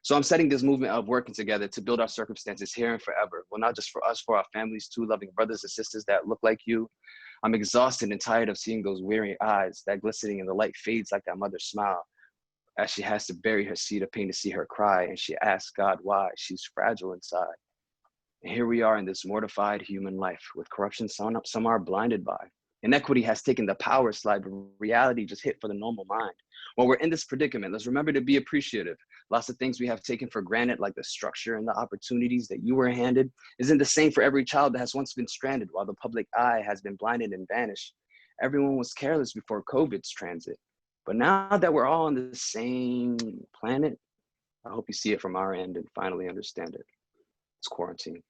[SPEAKER 2] So I'm setting this movement of working together to build our circumstances here and forever. Well, not just for us, for our families too, loving brothers and sisters that look like you. I'm exhausted and tired of seeing those weary eyes, that glistening in the light fades like that mother's smile as she has to bury her seed of pain to see her cry. And she asks God why. She's fragile inside. And here we are in this mortified human life with corruption some are blinded by. Inequity has taken the power slide, but reality just hit for the normal mind. While we're in this predicament, let's remember to be appreciative. Lots of things we have taken for granted, like the structure and the opportunities that you were handed, isn't the same for every child that has once been stranded, while the public eye has been blinded and vanished. Everyone was careless before COVID's transit. But now that we're all on the same planet, I hope you see it from our end and finally understand it. It's quarantine.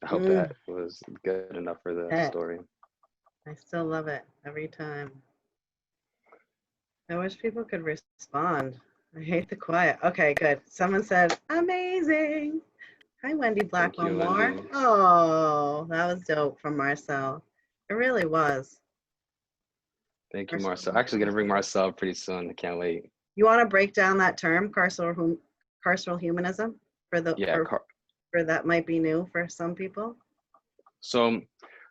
[SPEAKER 2] I hope that was good enough for the story.
[SPEAKER 1] I still love it every time. I wish people could respond. I hate the quiet. Okay, good. Someone said, amazing. Hi, Wendy Blackwell-Moore. Oh, that was dope from Marcel. It really was.
[SPEAKER 2] Thank you, Marcel. I'm actually going to bring Marcel up pretty soon. I can't wait.
[SPEAKER 1] You want to break down that term, carceral humanism, for that might be new for some people?
[SPEAKER 2] So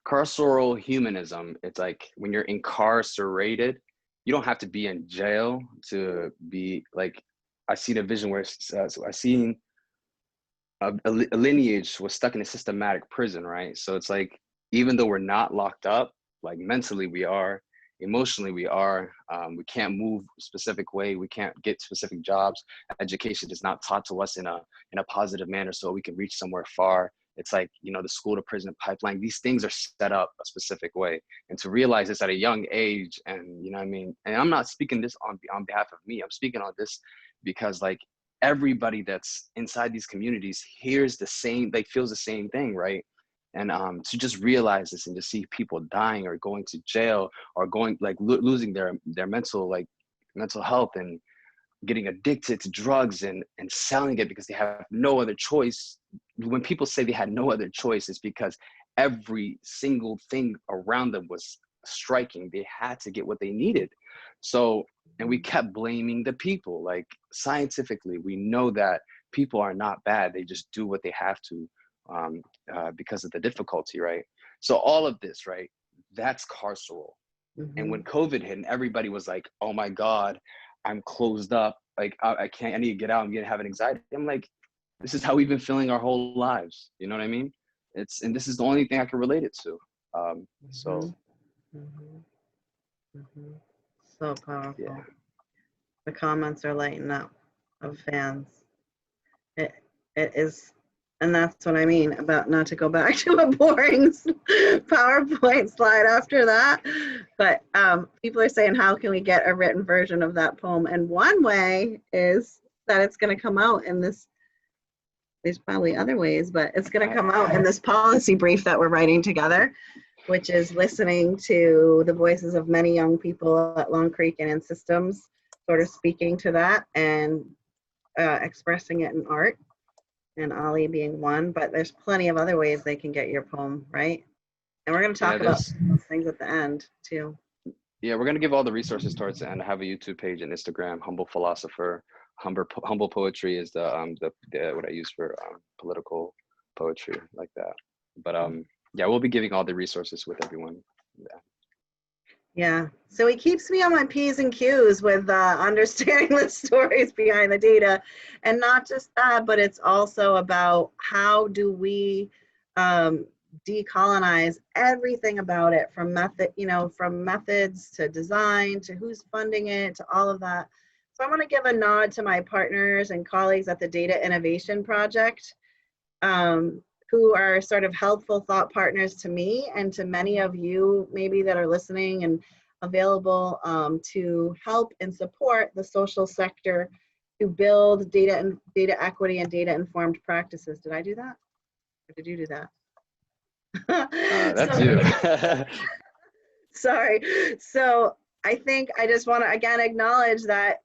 [SPEAKER 2] carceral humanism, it's like when you're incarcerated, you don't have to be in jail to be like, I seen a vision where I seen a lineage was stuck in a systematic prison, right? So it's like, even though we're not locked up, like mentally we are, emotionally we are, we can't move a specific way, we can't get specific jobs, education is not taught to us in a positive manner so we can reach somewhere far. It's like, you know, the school to prison pipeline, these things are set up a specific way. And to realize this at a young age, and you know what I mean, and I'm not speaking this on behalf of me, I'm speaking on this because like everybody that's inside these communities hears the same, like feels the same thing, right? And to just realize this and to see people dying or going to jail or going like losing their mental health and getting addicted to drugs and selling it because they have no other choice. When people say they had no other choice, it's because every single thing around them was striking. They had to get what they needed. So, and we kept blaming the people. Like scientifically, we know that people are not bad. They just do what they have to because of the difficulty, right? So all of this, right, that's carceral. And when COVID hit and everybody was like, oh my God, I'm closed up. Like I can't, I need to get out. I'm gonna have an anxiety. I'm like, this is how we've been feeling our whole lives. You know what I mean? And this is the only thing I can relate it to. So
[SPEAKER 1] So powerful.
[SPEAKER 2] yeah.
[SPEAKER 1] The comments are lighting up of fans. It is, and that's what I mean about, not to go back to a boring PowerPoint slide after that, but people are saying, how can we get a written version of that poem? And one way is that it's going to come out in this, there's probably other ways, but it's going to come out in this policy brief that we're writing together, which is listening to the voices of many young people at Long Creek and in systems, sort of speaking to that and expressing it in art, and Ollie being one, but there's plenty of other ways they can get your poem, right? And we're going to talk about those things at the end too.
[SPEAKER 2] Yeah, we're going to give all the resources towards the end. I have a YouTube page and Instagram, Humble Philosopher. Humble Poetry is the what I use for political poetry, like that. But yeah, we'll be giving all the resources with everyone.
[SPEAKER 1] Yeah, so he keeps me on my P's and Q's with understanding the stories behind the data. And not just that, but it's also about how do we decolonize everything about it, from from methods to design to who's funding it to all of that. So I want to give a nod to my partners and colleagues at the Data Innovation Project, who are sort of helpful thought partners to me and to many of you maybe that are listening and available to help and support the social sector to build data equity and data informed practices. Did I do that? Or did you do that?
[SPEAKER 2] That's you.
[SPEAKER 1] Sorry. So I think I just want to again acknowledge that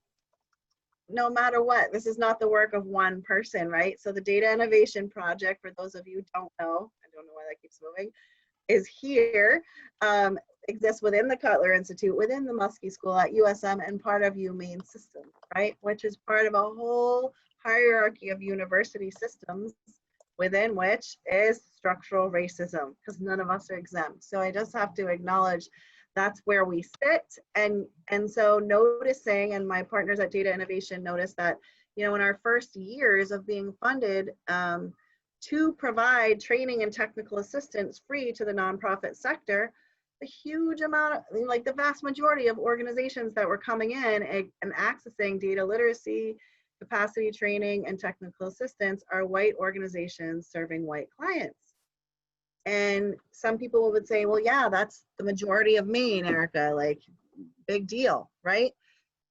[SPEAKER 1] no matter what, this is not the work of one person, right? So the Data Innovation Project, for those of you who don't know, I don't know why that keeps moving, is here, exists within the Cutler Institute, within the Muskie School at USM, and part of Maine Systems, right? Which is part of a whole hierarchy of university systems within which is structural racism, because none of us are exempt. So I just have to acknowledge that's where we sit. And so noticing, and my partners at Data Innovation noticed that, in our first years of being funded to provide training and technical assistance free to the nonprofit sector, a huge amount, like the vast majority of organizations that were coming in and accessing data literacy, capacity training, and technical assistance are white organizations serving white clients. And some people would say, well, yeah, that's the majority of Maine, Erica, like big deal, right?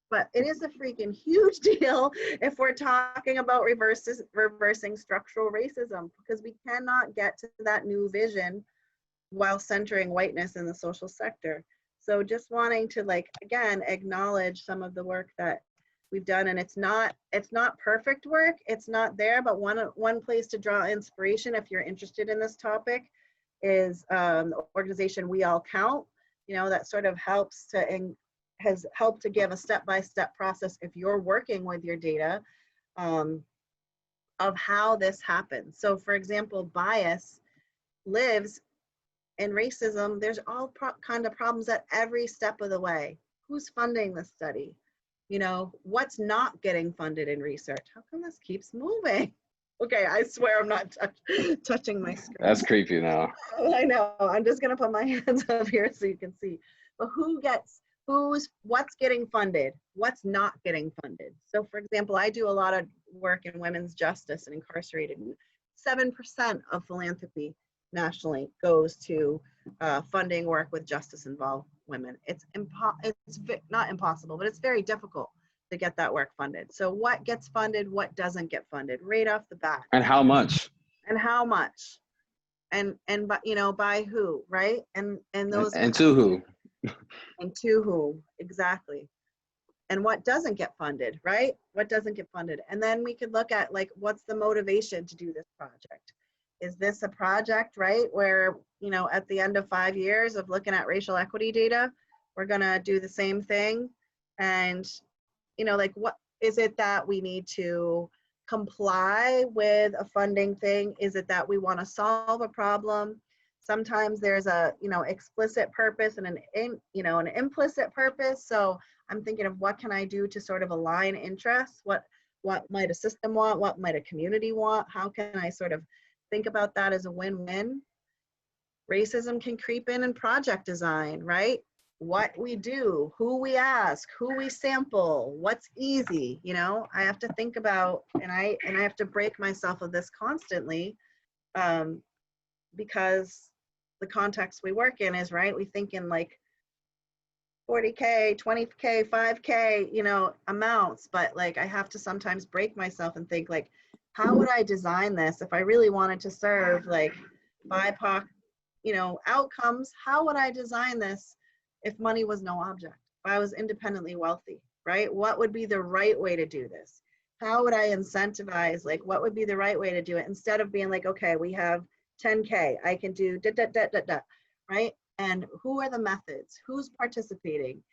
[SPEAKER 1] But it is a freaking huge deal if we're talking about reversing structural racism, because we cannot get to that new vision while centering whiteness in the social sector. So just wanting to, like, again, acknowledge some of the work that we've done, and it's not perfect work, it's not there, but one place to draw inspiration if you're interested in this topic is the organization We All Count, that sort of has helped to give a step-by-step process if you're working with your data of how this happens. So for example, bias lives in racism. There's all kind of problems at every step of the way. Who's funding the study? What's not getting funded in research? How come this keeps moving? Okay, I swear I'm not touching my screen.
[SPEAKER 2] That's creepy now.
[SPEAKER 1] I know, I'm just gonna put my hands up here so you can see. But what's getting funded? What's not getting funded? So for example, I do a lot of work in women's justice and incarcerated. 7% of philanthropy nationally goes to funding work with justice involved women. It's not impossible, but it's very difficult to get that work funded. So what gets funded, what doesn't get funded right off the bat,
[SPEAKER 2] And how much?
[SPEAKER 1] and how much, and by, you know, by who, right? And those,
[SPEAKER 2] And to who?
[SPEAKER 1] and to who, exactly. And what doesn't get funded, right? What doesn't get funded. And then we could look at like, what's the motivation to do this project? Is this a project, right, where, you know, at the end of 5 years of looking at racial equity data, we're gonna do the same thing? And, you know, like, what is it that we need to comply with a funding thing? Is it that we want to solve a problem? Sometimes there's a, you know, explicit purpose and an implicit purpose. So I'm thinking of what can I do to sort of align interests? What might a system want? What might a community want? How can I sort of think about that as a win-win? Racism can creep in project design, right? What we do, who we ask, who we sample, what's easy, you know? I have to think about, and I have to break myself of this constantly, because the context we work in is, right, we think in like 40K, 20K, 5K, you know, amounts, but like I have to sometimes break myself and think like, how would I design this if I really wanted to serve like BIPOC, you know, outcomes? How would I design this if money was no object, if I was independently wealthy, right? What would be the right way to do this? How would I incentivize, like, what would be the right way to do it, instead of being like, okay, we have 10K, I can do da, da, da, da, da, right? And who are the methods? Who's participating?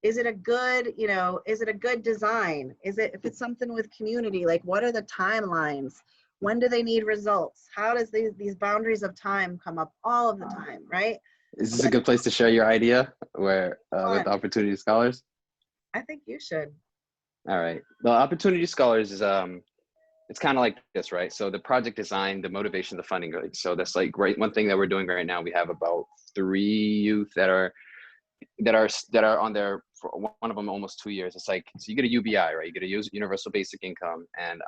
[SPEAKER 1] Is it a good, you know, is it a good design? Is it, if it's something with community, like what are the timelines? When do they need results? How does these boundaries of time come up all of the time, right?
[SPEAKER 2] Is this a good place to share your idea where with Opportunity Scholars?
[SPEAKER 1] I think you should.
[SPEAKER 2] All right. The Opportunity Scholars is it's kind of like this, right? So the project design, the motivation, the funding. Right? So that's like one thing that we're doing right now. We have about 3 youth that are on there, for one of them almost 2 years. It's like, so you get a UBI, right? You get a universal basic income, and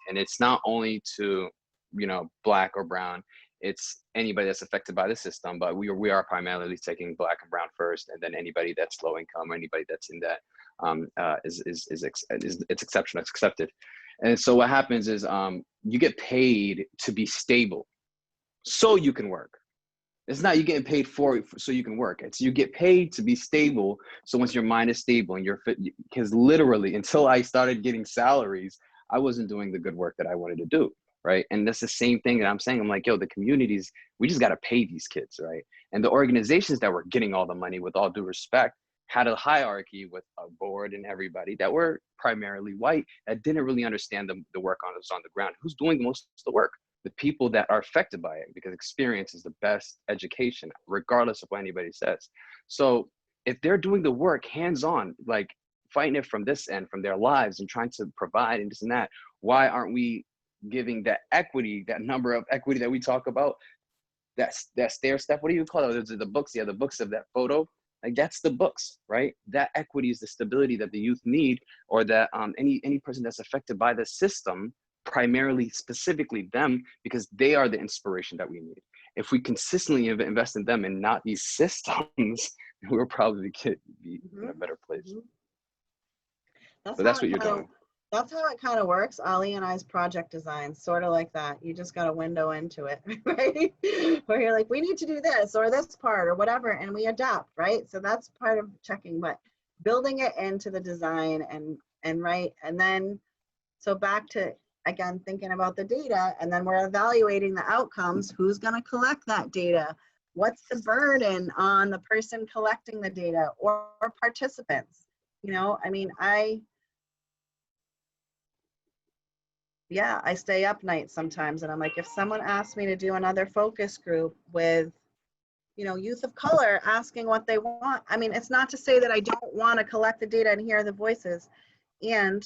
[SPEAKER 2] it's not only to, you know, Black or brown, it's anybody that's affected by the system, but we are primarily taking Black and brown first, and then anybody that's low income or anybody that's in that it's exceptional, it's accepted. And so what happens is you get paid to be stable so you can work. It's not you getting paid for so you can work. It's you get paid to be stable. So once your mind is stable and you're fit, because literally until I started getting salaries, I wasn't doing the good work that I wanted to do, right? And that's the same thing that I'm saying. I'm like, yo, the communities, we just got to pay these kids, right? And the organizations that were getting all the money, with all due respect, had a hierarchy with a board and everybody that were primarily white, that didn't really understand the work on the ground. Who's doing most of the work? The people that are affected by it, because experience is the best education, regardless of what anybody says. So if they're doing the work hands-on, like fighting it from this end, from their lives and trying to provide and this and that, why aren't we giving that equity, that number of equity that we talk about, that stair step, what do you call it? The books, yeah, the books of that photo. Like that's the books, right? That equity is the stability that the youth need, or that any person that's affected by the system, primarily, specifically them, because they are the inspiration that we need. If we consistently invest in them and not these systems, we'll probably be in a better place. So that's what you're doing.
[SPEAKER 1] That's how it kind of works. Ali and I's project design, sort of like that. You just got a window into it, right? Where you're like, we need to do this or this part or whatever, and we adapt, right? So that's part of checking, but building it into the design and right, and then so back to, again, thinking about the data, and then we're evaluating the outcomes. Who's going to collect that data? What's the burden on the person collecting the data or participants? You know, I mean, I stay up nights sometimes, and I'm like, if someone asked me to do another focus group with, you know, youth of color asking what they want, I mean, it's not to say that I don't want to collect the data and hear the voices, and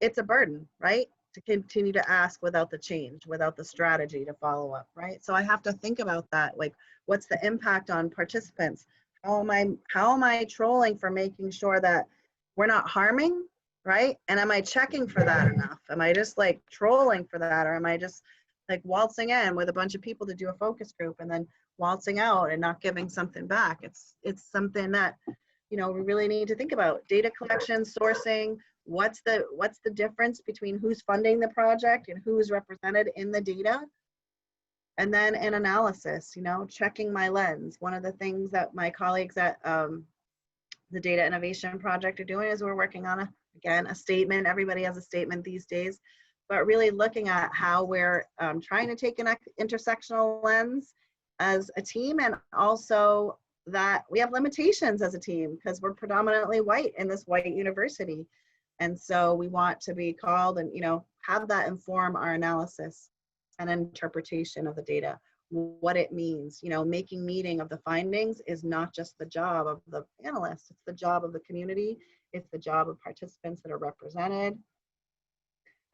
[SPEAKER 1] it's a burden, right? To continue to ask without the change, without the strategy to follow up, right? So I have to think about that. Like, what's the impact on participants? How am I trolling for making sure that we're not harming, right? And am I checking for that enough? Am I just like trolling for that? Or am I just like waltzing in with a bunch of people to do a focus group and then waltzing out and not giving something back? It's something that we really need to think about data collection, sourcing, what's the difference between who's funding the project and who's represented in the data. And then an analysis, checking my lens. One of the things that my colleagues at the Data Innovation Project are doing is we're working on, a statement. Everybody has a statement these days, but really looking at how we're trying to take an intersectional lens as a team, and also that we have limitations as a team because we're predominantly white in this white university. And so we want to be called and, have that inform our analysis and interpretation of the data, what it means. Making meaning of the findings is not just the job of the analysts, it's the job of the community, it's the job of participants that are represented.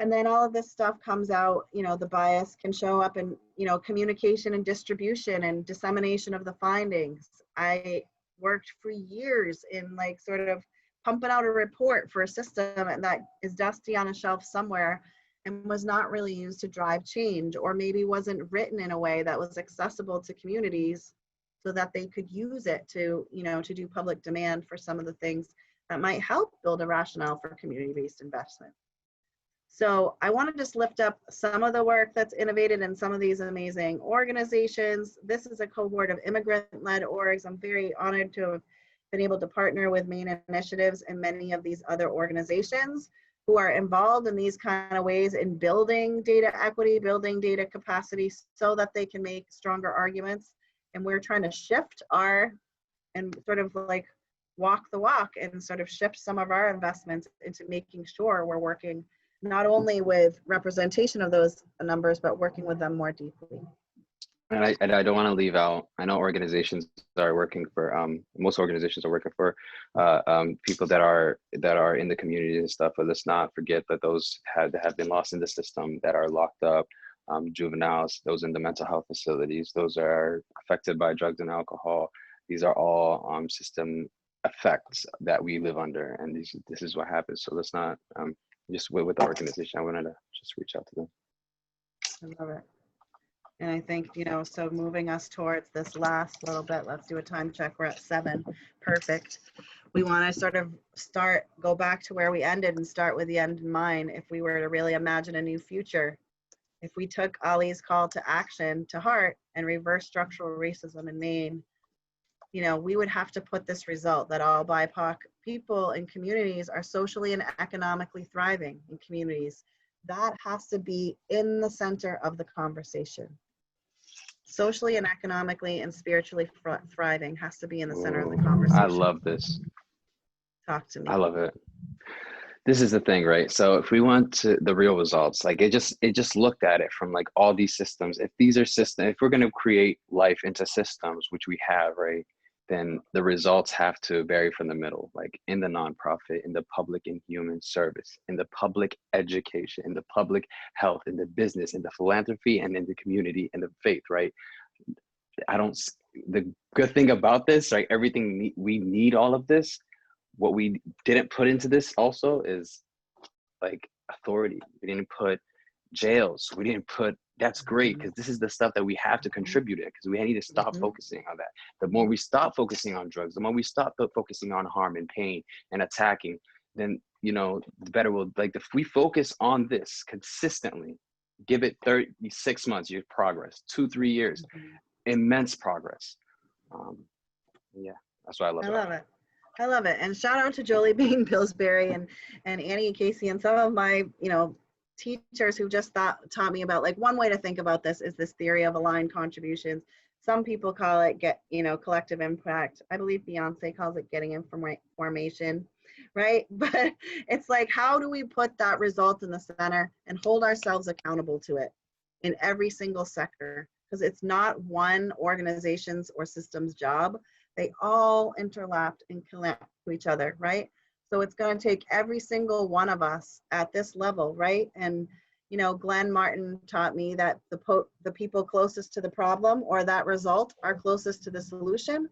[SPEAKER 1] And then all of this stuff comes out, the bias can show up in, communication and distribution and dissemination of the findings. I worked for years in sort of pumping out a report for a system that is dusty on a shelf somewhere and was not really used to drive change, or maybe wasn't written in a way that was accessible to communities so that they could use it to, to do public demand for some of the things that might help build a rationale for community-based investment. So I want to just lift up some of the work that's innovated in some of these amazing organizations. This is a cohort of immigrant-led orgs. I'm very honored to have been able to partner with Maine initiatives and many of these other organizations who are involved in these kind of ways in building data equity, building data capacity so that they can make stronger arguments. And we're trying to shift and sort of walk the walk and sort of shift some of our investments into making sure we're working not only with representation of those numbers, but working with them more deeply.
[SPEAKER 2] And I don't want to leave out, I know organizations are working for, most organizations are working for people that are in the community and stuff, but let's not forget that those that have been lost in the system, that are locked up, juveniles, those in the mental health facilities, those are affected by drugs and alcohol. These are all system effects that we live under, and this is what happens. So let's not, just with the organization, I wanted to just reach out to them.
[SPEAKER 1] I love it. And I think, so moving us towards this last little bit, let's do a time check. We're at 7. Perfect. We want to sort of go back to where we ended and start with the end in mind. If we were to really imagine a new future, if we took Ali's call to action to heart and reverse structural racism in Maine, we would have to put this result that all BIPOC people and communities are socially and economically thriving in communities. That has to be in the center of the conversation. Socially and economically and spiritually thriving has to be in the center of the conversation.
[SPEAKER 2] I love this.
[SPEAKER 1] Talk to me.
[SPEAKER 2] I love it. This is the thing, right? So if we want to the real results, it just looked at it from all these systems. If these are systems, if we're going to create life into systems, which we have, right, then the results have to vary from the middle, in the nonprofit, in the public and human service, in the public education, in the public health, in the business, in the philanthropy, and in the community, and the faith, right? The good thing about this, right, everything, we need all of this. What we didn't put into this also is authority. We didn't put jails. We didn't put, that's great, because this is the stuff that we have to contribute in, because we need to stop focusing on that. The more we stop focusing on drugs, the more we stop focusing on harm and pain and attacking, then, the better we'll, if we focus on this consistently, give it 36 months, your progress, 2-3 years, immense progress. Yeah, that's what I love.
[SPEAKER 1] I love it. And shout out to Jolie Bain Pillsbury and Annie Casey and some of my, teachers who just taught me about one way to think about this is this theory of aligned contributions. Some people call it collective impact. I believe Beyonce calls it getting information, right? But it's how do we put that result in the center and hold ourselves accountable to it in every single sector? Because it's not one organization's or system's job. They all interlap and connect to each other, right? So it's going to take every single one of us at this level, right? And, Glenn Martin taught me that the people closest to the problem or that result are closest to the solution,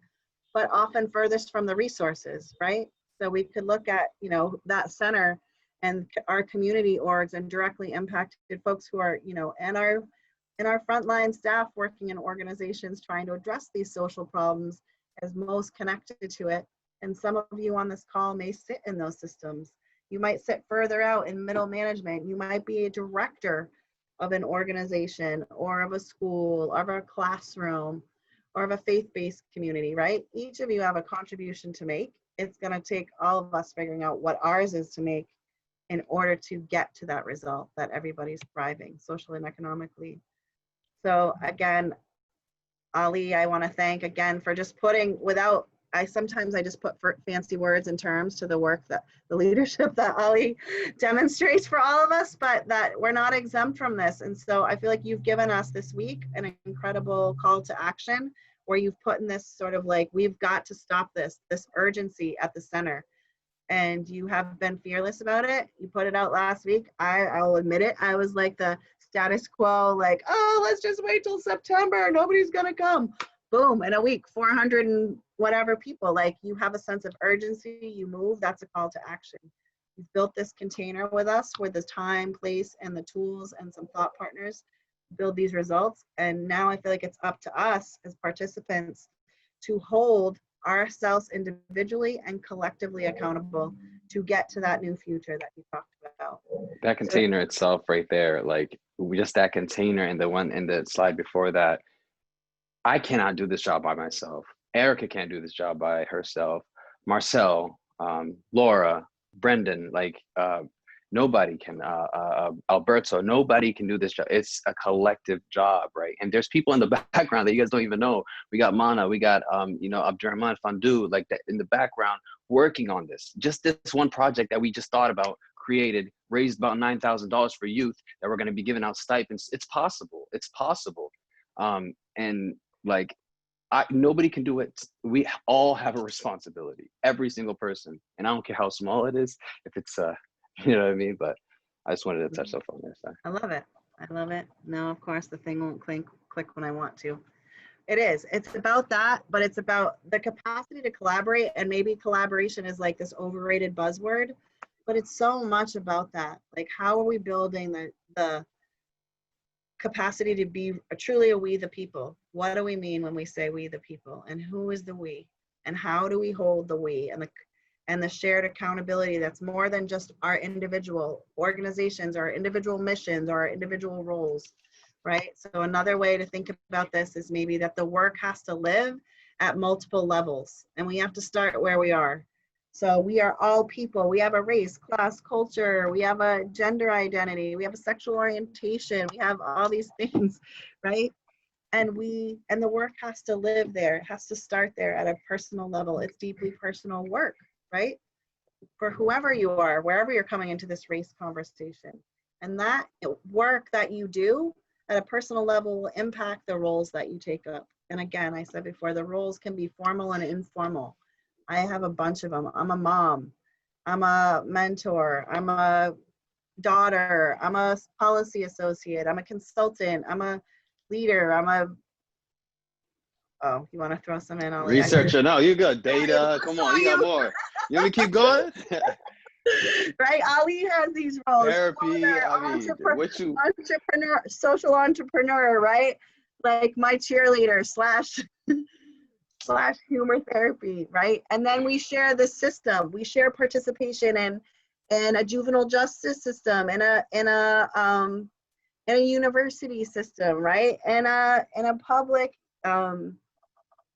[SPEAKER 1] but often furthest from the resources, right? So we could look at, that center and our community orgs and directly impacted folks who are, and our frontline staff working in organizations trying to address these social problems as most connected to it. And some of you on this call may sit in those systems. You might sit further out in middle management. You might be a director of an organization or of a school, or of a classroom, or of a faith-based community, right? Each of you have a contribution to make. It's going to take all of us figuring out what ours is to make in order to get to that result that everybody's thriving socially and economically. So again, Ali, I want to thank again for just putting sometimes I just put fancy words and terms to the work that the leadership that Ali demonstrates for all of us, but that we're not exempt from this. And so I feel like you've given us this week an incredible call to action where you've put in this sort of like, we've got to stop this urgency at the center. And you have been fearless about it. You put it out last week. I'll admit it. I was like the status quo, like, oh, let's just wait till September. Nobody's gonna come. Boom, in a week, 400 and whatever people. Like, you have a sense of urgency, you move, that's a call to action. You've built this container with us with the time, place, and the tools and some thought partners to build these results. And now I feel like it's up to us as participants to hold ourselves individually and collectively accountable to get to that new future that you talked about.
[SPEAKER 2] That container itself right there, like just that container, and the one in the slide before that, I cannot do this job by myself. Erica can't do this job by herself. Marcel, Laura, Brendan, like nobody can, Alberto, nobody can do this job. It's a collective job, right? And there's people in the background that you guys don't even know. We got Mana, we got, Abdurrahman Fandu, like that in the background working on this. Just this one project that we just thought about, created, raised about $9,000 for youth that we're going to be giving out stipends. It's possible. It's possible. And like, nobody can do it. We all have a responsibility, every single person. And I don't care how small it is, if it's, you know what I mean? But I just wanted to touch up on this.
[SPEAKER 1] I love it. I love it. No, of course, the thing won't click when I want to. It is. It's about that, but it's about the capacity to collaborate. And maybe collaboration is like this overrated buzzword, but it's so much about that. Like, how are we building the capacity to be truly a we the people? What do we mean when we say we the people? And who is the we? And how do we hold the we and the shared accountability that's more than just our individual organizations, our individual missions, or our individual roles, right? So another way to think about this is maybe that the work has to live at multiple levels, and we have to start where we are. So we are all people. We have a race, class, culture. We have a gender identity. We have a sexual orientation. We have all these things, right? And the work has to live there. It has to start there at a personal level. It's deeply personal work, right? For whoever you are, wherever you're coming into this race conversation. And that work that you do at a personal level will impact the roles that you take up. And again, I said before, the roles can be formal and informal. I have a bunch of them. I'm a mom, I'm a mentor, I'm a daughter, I'm a policy associate, I'm a consultant, I'm a leader, oh, you want to throw some in?
[SPEAKER 2] Researcher, no, you got data. Come on, you got more. You want me to keep going?
[SPEAKER 1] Right, Ali has these roles.
[SPEAKER 2] Therapy,
[SPEAKER 1] entrepreneur, social entrepreneur, right? Like my cheerleader slash humor therapy, right? And then we share the system. We share participation in a juvenile justice system, in a university system, right? In a public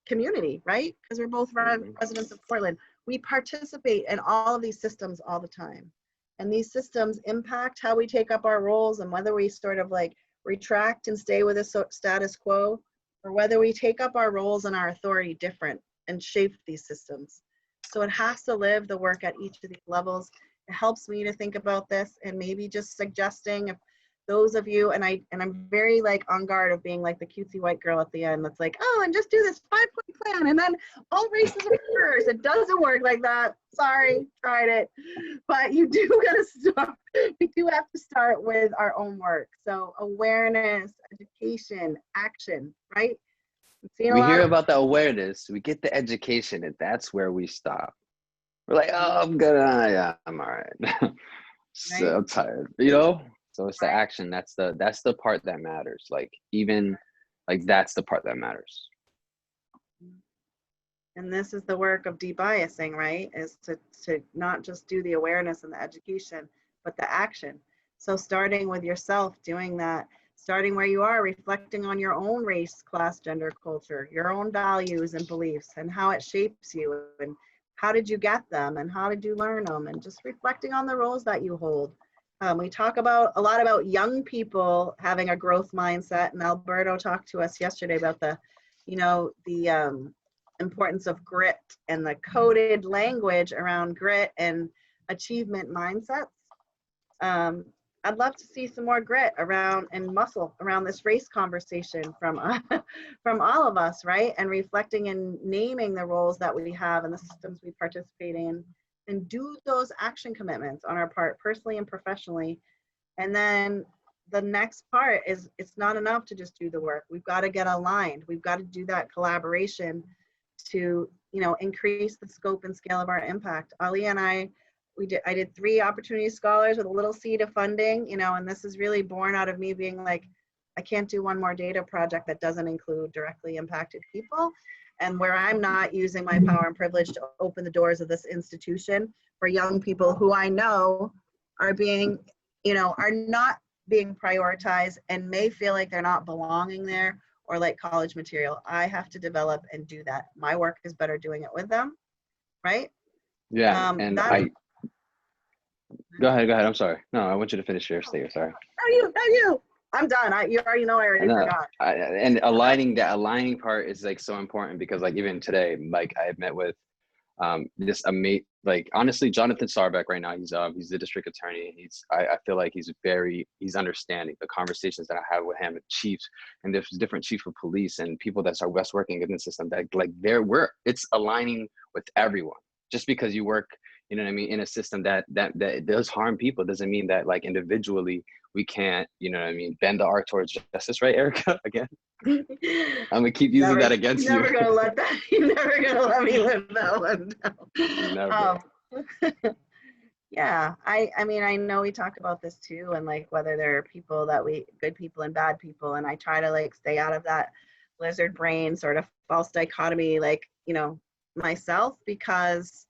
[SPEAKER 1] community, right? Because we're both residents of Portland. We participate in all of these systems all the time. And these systems impact how we take up our roles, and whether we sort of like retract and stay with a status quo, or whether we take up our roles and our authority different and shape these systems. So it has to live the work at each of these levels. It helps me to think about this, and maybe just suggesting, if those of you, and I'm very like on guard of being like the cutesy white girl at the end that's like, oh, and just do this 5-point plan and then all races are first. It doesn't work like that. Sorry, tried it. But you do gotta start. We do have to start with our own work. So awareness, education, action, right?
[SPEAKER 2] We hear about the awareness, we get the education, and that's where we stop. We're like, oh, I'm good. Yeah, I'm all right. So I'm tired, you know? So it's the action. That's the part that matters. Like, even like, that's the part that matters.
[SPEAKER 1] And this is the work of debiasing, right? Is to not just do the awareness and the education, but the action. So starting with yourself, doing that, starting where you are, reflecting on your own race, class, gender, culture, your own values and beliefs and how it shapes you and how did you get them and how did you learn them, and just reflecting on the roles that you hold. We talk about a lot about young people having a growth mindset, and Alberto talked to us yesterday about the, the importance of grit and the coded language around grit and achievement mindsets. Um, I'd love to see some more grit around and muscle around this race conversation from from all of us, right? And reflecting and naming the roles that we have and the systems we participate in, and do those action commitments on our part, personally and professionally. And then the next part is, it's not enough to just do the work. We've got to get aligned. We've got to do that collaboration to, increase the scope and scale of our impact. Ali and I did 3 opportunity scholars with a little seed of funding, and this is really born out of me being like, I can't do one more data project that doesn't include directly impacted people, and where I'm not using my power and privilege to open the doors of this institution for young people who I know are being, are not being prioritized and may feel like they're not belonging there or like college material. I have to develop and do that. My work is better doing it with them, right?
[SPEAKER 2] Yeah, and go ahead. I'm sorry. No, I want you to finish your statement. Sorry.
[SPEAKER 1] No, you. I'm done. You already know I already forgot.
[SPEAKER 2] And aligning part is like so important, because like even today, like I have met with this amazing, like honestly, Jonathan Sarbeck right now, he's the district attorney. I feel like he's understanding the conversations that I have with him, and chiefs, and there's different chiefs of police and people that are west working in the system, that like it's aligning with everyone. Just because you work, you know what I mean, in a system that does harm people doesn't mean that like individually we can't, you know what I mean, bend the art towards justice, right, Erica? Again, I'm gonna keep using that against you.
[SPEAKER 1] Never gonna let that. You're never gonna let me live that one down.
[SPEAKER 2] Never.
[SPEAKER 1] Yeah, I mean, I know we talk about this too, and like whether there are people that good people and bad people, and I try to like stay out of that lizard brain sort of false dichotomy, like, myself, because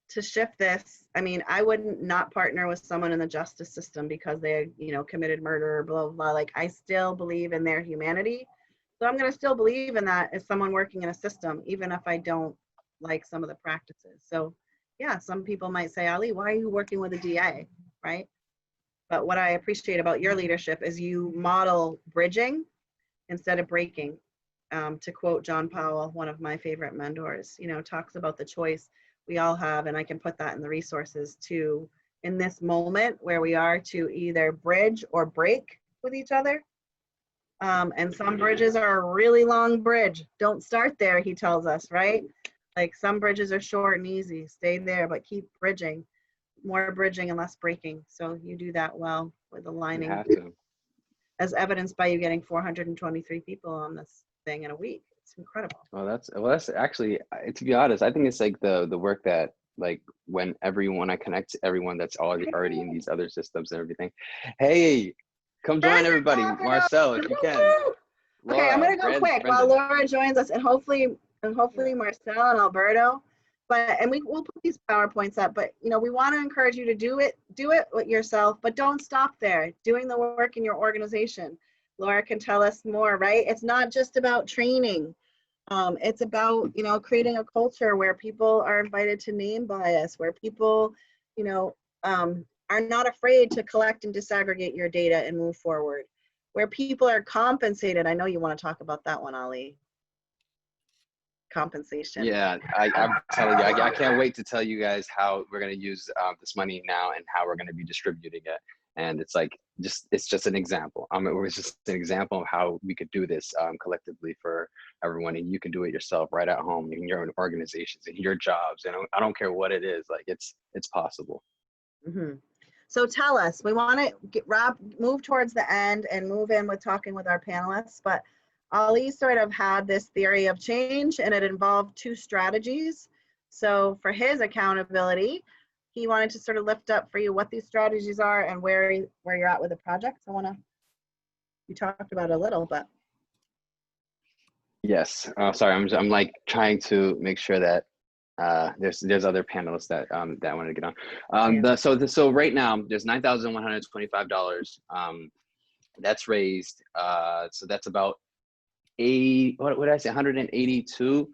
[SPEAKER 1] to shift this, I mean, I wouldn't not partner with someone in the justice system because they, committed murder, blah, blah, blah. Like, I still believe in their humanity. So I'm going to still believe in that as someone working in a system, even if I don't like some of the practices. So yeah, some people might say, Ali, why are you working with a DA, right? But what I appreciate about your leadership is you model bridging instead of breaking. To quote John Powell, one of my favorite mentors, talks about the choice we all have, and I can put that in the resources too, in this moment where we are, to either bridge or break with each other. And some bridges are a really long bridge. Don't start there, he tells us, right? Like some bridges are short and easy. Stay there, but keep bridging. More bridging and less breaking. So you do that well with aligning.
[SPEAKER 2] You have to.
[SPEAKER 1] As evidenced by you getting 423 people on this thing in a week. It's incredible.
[SPEAKER 2] Well, that's actually, to be honest, I think it's like the work that, like, when I connect to everyone that's already in these other systems and everything. Hey, come join everybody. Marcel, if you can. Laura,
[SPEAKER 1] okay, I'm gonna go quick while Laura joins us, and hopefully Marcel and Alberto. And we'll put these PowerPoints up, but we want to encourage you to do it with yourself, but don't stop there. Doing the work in your organization. Laura can tell us more, right? It's not just about training. It's about, creating a culture where people are invited to name bias, where people, are not afraid to collect and disaggregate your data and move forward, where people are compensated. I know you want to talk about that one, Ali. Compensation.
[SPEAKER 2] Yeah, I'm telling you, I can't wait to tell you guys how we're going to use this money now and how we're going to be distributing it. And it's like, it's just an example. It was just an example of how we could do this collectively for everyone. And you can do it yourself right at home in your own organizations, in your jobs. And I don't care what it is, like it's possible.
[SPEAKER 1] Mm-hmm. So tell us, we want to move towards the end and move in with talking with our panelists, but Ali sort of had this theory of change, and it involved 2 strategies. So for his accountability, he wanted to sort of lift up for you what these strategies are and where you're at with the project. You talked about it a little, but.
[SPEAKER 2] Yes. Sorry, I'm like trying to make sure that there's other panelists that that wanted to get on.
[SPEAKER 1] Yeah.
[SPEAKER 2] So right now there's $9,125 that's raised. So that's about what did I say? 182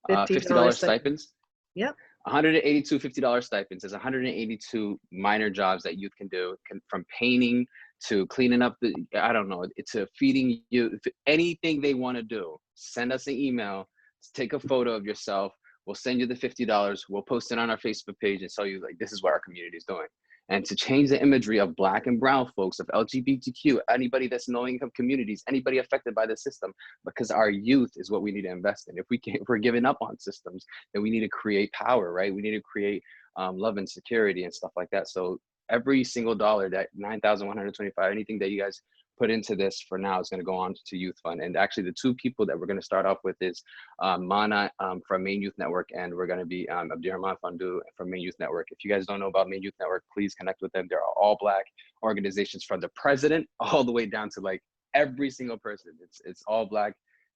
[SPEAKER 1] $50
[SPEAKER 2] $50
[SPEAKER 1] stipend.
[SPEAKER 2] stipends.
[SPEAKER 1] Yep.
[SPEAKER 2] 182 $50 stipends. There's 182 minor jobs that youth can do, from painting to cleaning up the, I don't know, to feeding you, anything they want to do. Send us an email, take a photo of yourself. We'll send you the $50. We'll post it on our Facebook page and tell you, like, this is what our community is doing. And to change the imagery of Black and brown folks, of LGBTQ, anybody that's in low income communities, anybody affected by the system, because our youth is what we need to invest in. If we're giving up on systems, then we need to create power, right? We need to create love and security and stuff like that. So every single dollar, that 9,125, anything that you guys put into this for now is going to go on to Youth Fund. And actually the two people that we're going to start off with is Mana from Maine Youth Network, and we're going to be Abdirahman Fandu from Maine Youth Network. If you guys don't know about Maine Youth Network, please connect with them. They're all Black organizations, from the president all the way down to like every single person. It's all Black,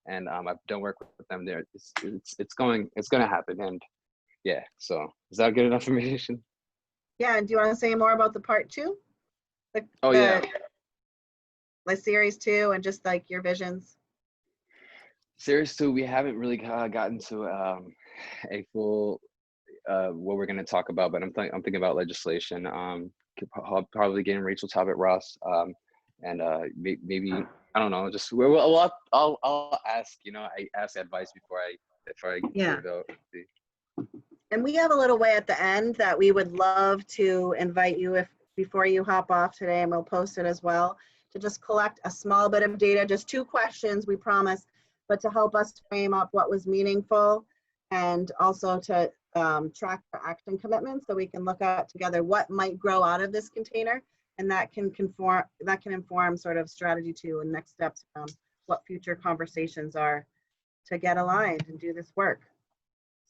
[SPEAKER 2] and I've done work with them there. It's going to happen. And yeah, so is that good enough information?
[SPEAKER 1] Yeah. And do you want to say more about the part two? The,
[SPEAKER 2] Oh yeah.
[SPEAKER 1] the series two, and just like your visions?
[SPEAKER 2] Series 2, we haven't really gotten to a full what we're going to talk about, but I'm thinking about legislation. Probably getting Rachel Talbot Ross, and maybe I don't know. Just I'll ask. You know, I ask advice before I
[SPEAKER 1] Yeah.
[SPEAKER 2] give out.
[SPEAKER 1] And we have a little way at the end that we would love to invite you, if before you hop off today, and we'll post it as well, to just collect a small bit of data, just 2 questions, we promise, but to help us frame up what was meaningful, and also to track the action commitments, so we can look at together what might grow out of this container, and that can inform sort of strategy 2 and next steps from what future conversations are to get aligned and do this work.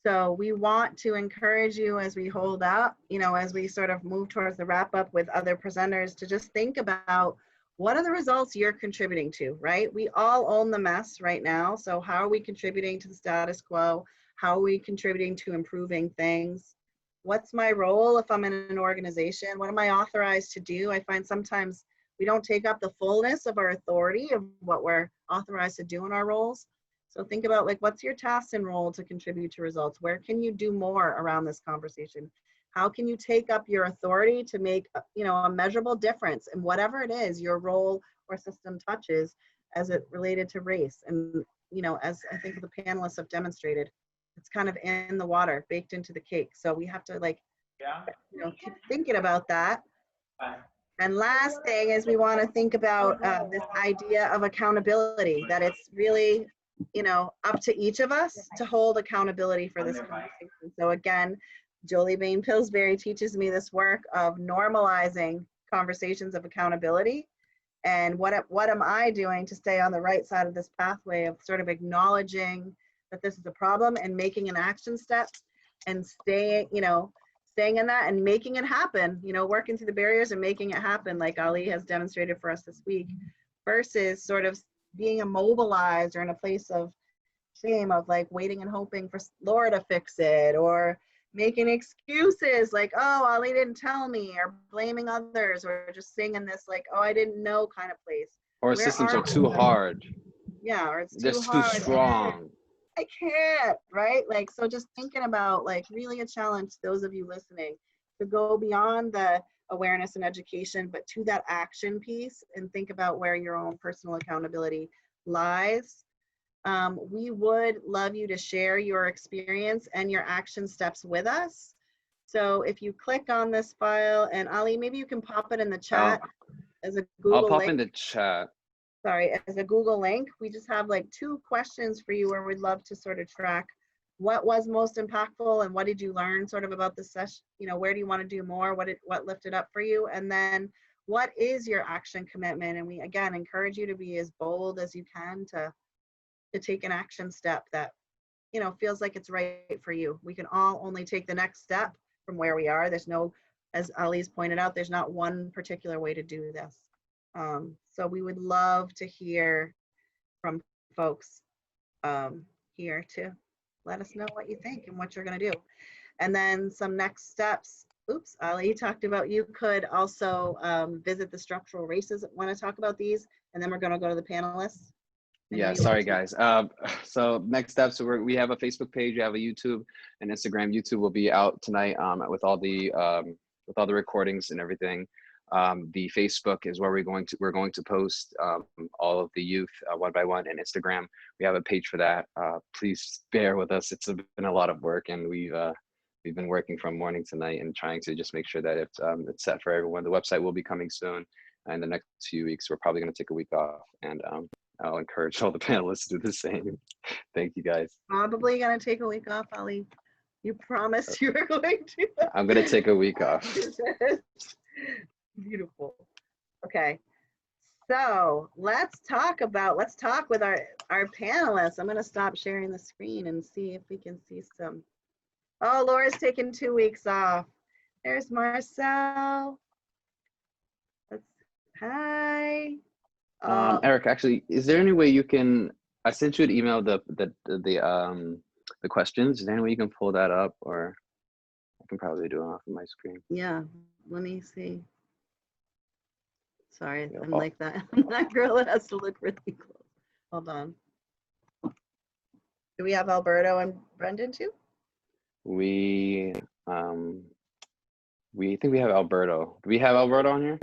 [SPEAKER 1] So we want to encourage you, as we hold up, you know, as we sort of move towards the wrap up with other presenters, to just think about what are the results you're contributing to, right? We all own the mess right now. So how are we contributing to the status quo? How are we contributing to improving things? What's my role if I'm in an organization? What am I authorized to do? I find sometimes we don't take up the fullness of our authority of what we're authorized to do in our roles. So think about, like, what's your task and role to contribute to results? Where can you do more around this conversation? How can you take up your authority to make, you know, a measurable difference in whatever it is your role or system touches, as it related to race? And, you know, as I think the panelists have demonstrated, it's kind of in the water, baked into the cake. So we have to, like, you know, keep thinking about that. And last thing is, we want to think about this idea of accountability, that it's really, you know, up to each of us to hold accountability for this conversation. So again, Jolie Bain Pillsbury teaches me this work of normalizing conversations of accountability. And what am I doing to stay on the right side of this pathway of sort of acknowledging that this is a problem and making an action step, and staying in that and making it happen, you know, working through the barriers and making it happen, like Ali has demonstrated for us this week, versus sort of being immobilized or in a place of shame of, like, waiting and hoping for Laura to fix it, or making excuses like, oh, Ali didn't tell me, or blaming others, or just staying in this, like, oh, I didn't know kind of place.
[SPEAKER 2] Or
[SPEAKER 1] Where
[SPEAKER 2] systems
[SPEAKER 1] are
[SPEAKER 2] are too hard.
[SPEAKER 1] Yeah, or it's
[SPEAKER 2] They're
[SPEAKER 1] too
[SPEAKER 2] too
[SPEAKER 1] hard.
[SPEAKER 2] strong.
[SPEAKER 1] I can't, right? Like, so just thinking about, like, really a challenge to those of you listening to go beyond the awareness and education, but to that action piece, and think about where your own personal accountability lies. We would love you to share your experience and your action steps with us. So if you click on this file, and Ali, maybe you can pop it in the chat as a Google
[SPEAKER 2] I'll pop
[SPEAKER 1] link.
[SPEAKER 2] in the chat.
[SPEAKER 1] Sorry, as a Google link. We just have like 2 questions for you where we'd love to sort of track what was most impactful and what did you learn sort of about the session, you know, where do you want to do more, what lifted up for you, and then what is your action commitment? And we again encourage you to be as bold as you can to take an action step that, you know, feels like it's right for you. We can all only take the next step from where we are. There's no, as Ali's pointed out, there's not one particular way to do this. So we would love to hear from folks. here to let us know what you think and what you're going to do. And then some next steps. Oops, Ali talked about you could also visit the structural races. Want to talk about these? And then we're going to go to the panelists. I know
[SPEAKER 2] Yeah,
[SPEAKER 1] you want
[SPEAKER 2] sorry
[SPEAKER 1] to.
[SPEAKER 2] guys. So next steps, we have a Facebook page, we have a YouTube and Instagram. YouTube will be out tonight with all the recordings and everything. The Facebook is where we're going to post all of the youth one by one, and Instagram we have a page for that. Please bear with us. It's been a lot of work, and we've been working from morning to night and trying to just make sure that it's set for everyone. The website will be coming soon. In the next few weeks, we're probably going to take a week off, and I'll encourage all the panelists to do the same. Thank you guys.
[SPEAKER 1] Probably going to take a week off, Ali. You promised you were going to.
[SPEAKER 2] I'm going to take a week off.
[SPEAKER 1] Beautiful. Okay. So let's talk with our panelists. I'm going to stop sharing the screen and see if we can see some. Oh, Laura's taking 2 weeks off. There's Marcel. Hi.
[SPEAKER 2] Eric, actually, is there any way you can? I sent you an email the questions. Is there any way you can pull that up, or I can probably do it off of my screen?
[SPEAKER 1] Yeah. Let me see. Sorry, I'm like that. I'm that girl that has to look really close. Hold on. Do we have Alberto and Brendan too?
[SPEAKER 2] We think we have Alberto. Do we have Alberto on here?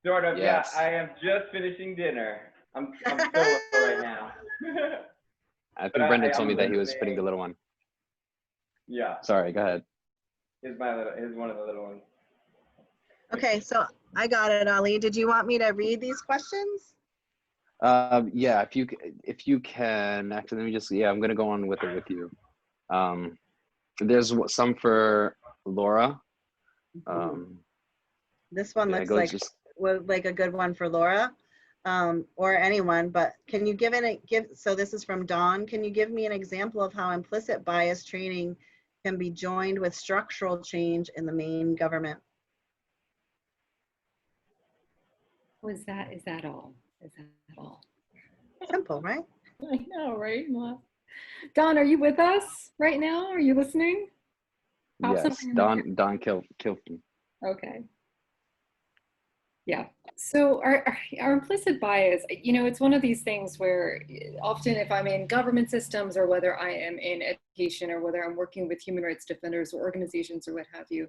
[SPEAKER 3] Sort of,
[SPEAKER 2] yes.
[SPEAKER 3] Yeah. I am just finishing dinner. I'm solo right now.
[SPEAKER 2] I think Brendan told me that he was putting the little one.
[SPEAKER 3] Yeah.
[SPEAKER 2] Sorry, go ahead.
[SPEAKER 3] Here's one of the little ones.
[SPEAKER 1] Okay, so I got it, Ali. Did you want me to read these questions?
[SPEAKER 2] Yeah, if you can, actually, let me just, I'm gonna go on with it with you. There's some for Laura.
[SPEAKER 1] This one looks like a good one for Laura, or anyone, but can you so this is from Dawn. Can you give me an example of how implicit bias training can be joined with structural change in the Maine government?
[SPEAKER 4] Is that all? Is that all?
[SPEAKER 1] Simple, right?
[SPEAKER 4] I know, right? Don, are you with us right now? Are you listening?
[SPEAKER 2] Yes, Don Kilton.
[SPEAKER 4] Okay. Yeah. So our implicit bias, it's one of these things where often if I'm in government systems, or whether I am in education, or whether I'm working with human rights defenders or organizations or what have you,